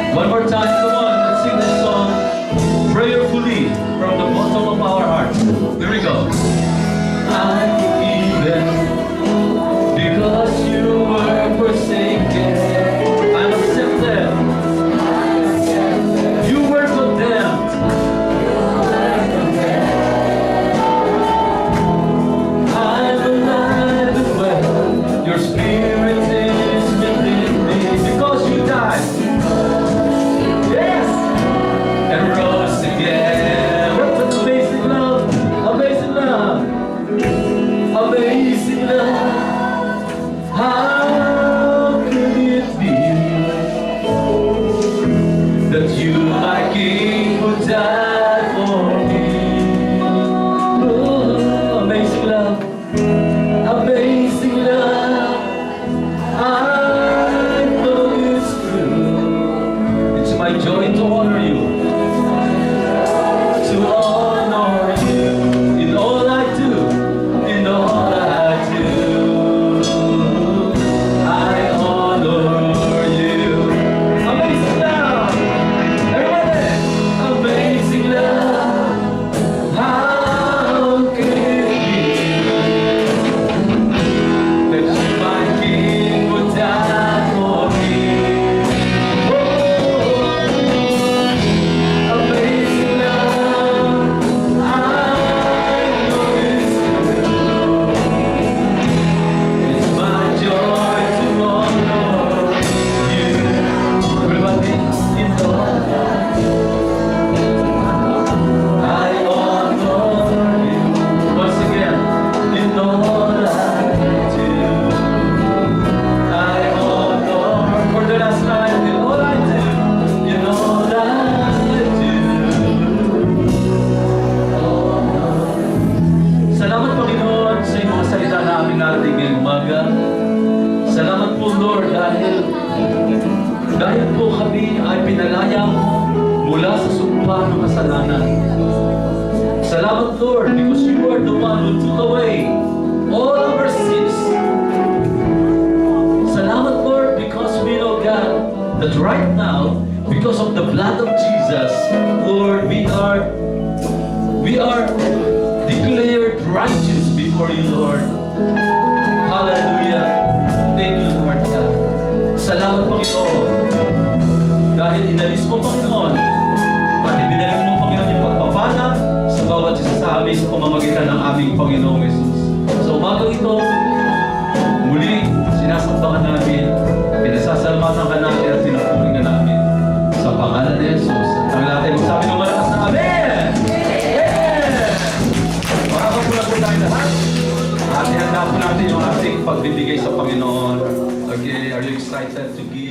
One more time, come on, let's sing this song prayerfully from the bottom of our hearts. Here we go. I'm forgiven because you were forsaken. I'm accepted. You were condemned. I'm alive and well. Your spirit is within me because you died. Yes, and rose again. What an amazing love! Amazing love! Amazing love! How could it be that you, my King, would die for me? Oh, amazing love! Amazing love! I know it's true. It's my joy to honor you. To honor you in all I do, in all I do. I honor you. Amazing love! Everybody! Amazing love! How can it be that you, my King, would die for me? Oh, amazing love, I know it's true. It's my joy to honor you. Everybody, in all I honor you. Once again, in all I do, I honor. For the last time, in all I do, in all I do. Salamat Panginoon sa iyong mga salita na aming narinig ngayong umaga. Salamat po Lord dahil po kami ay pinalaya mo mula sa sumpa ng kasalanan. Salamat Lord because you are the one who took away all our sins. Salamat Lord because we know God that right now because of the blood of Jesus, Lord, we are declared righteous before you, Lord. Hallelujah. Thank you, Lord God. Salamat, Panginoon. Dahil inalis mo, Panginoon, pati binalik mo, Panginoon, yung pagpapala sa bawat isa sa amin sa pamamagitan ng aming Panginoong Jesus. Sa umagang ito, muli, sinasambahan namin, pinasasalamatan ka namin at pinapuri ka namin. Sa pangalan ni Jesus, ang natin magsabi ng malakas na Amen! Amen! Makakapula po tayo lahat. At ihanda po natin yung ating pagbibigay sa Panginoon. Okay, are you excited to give?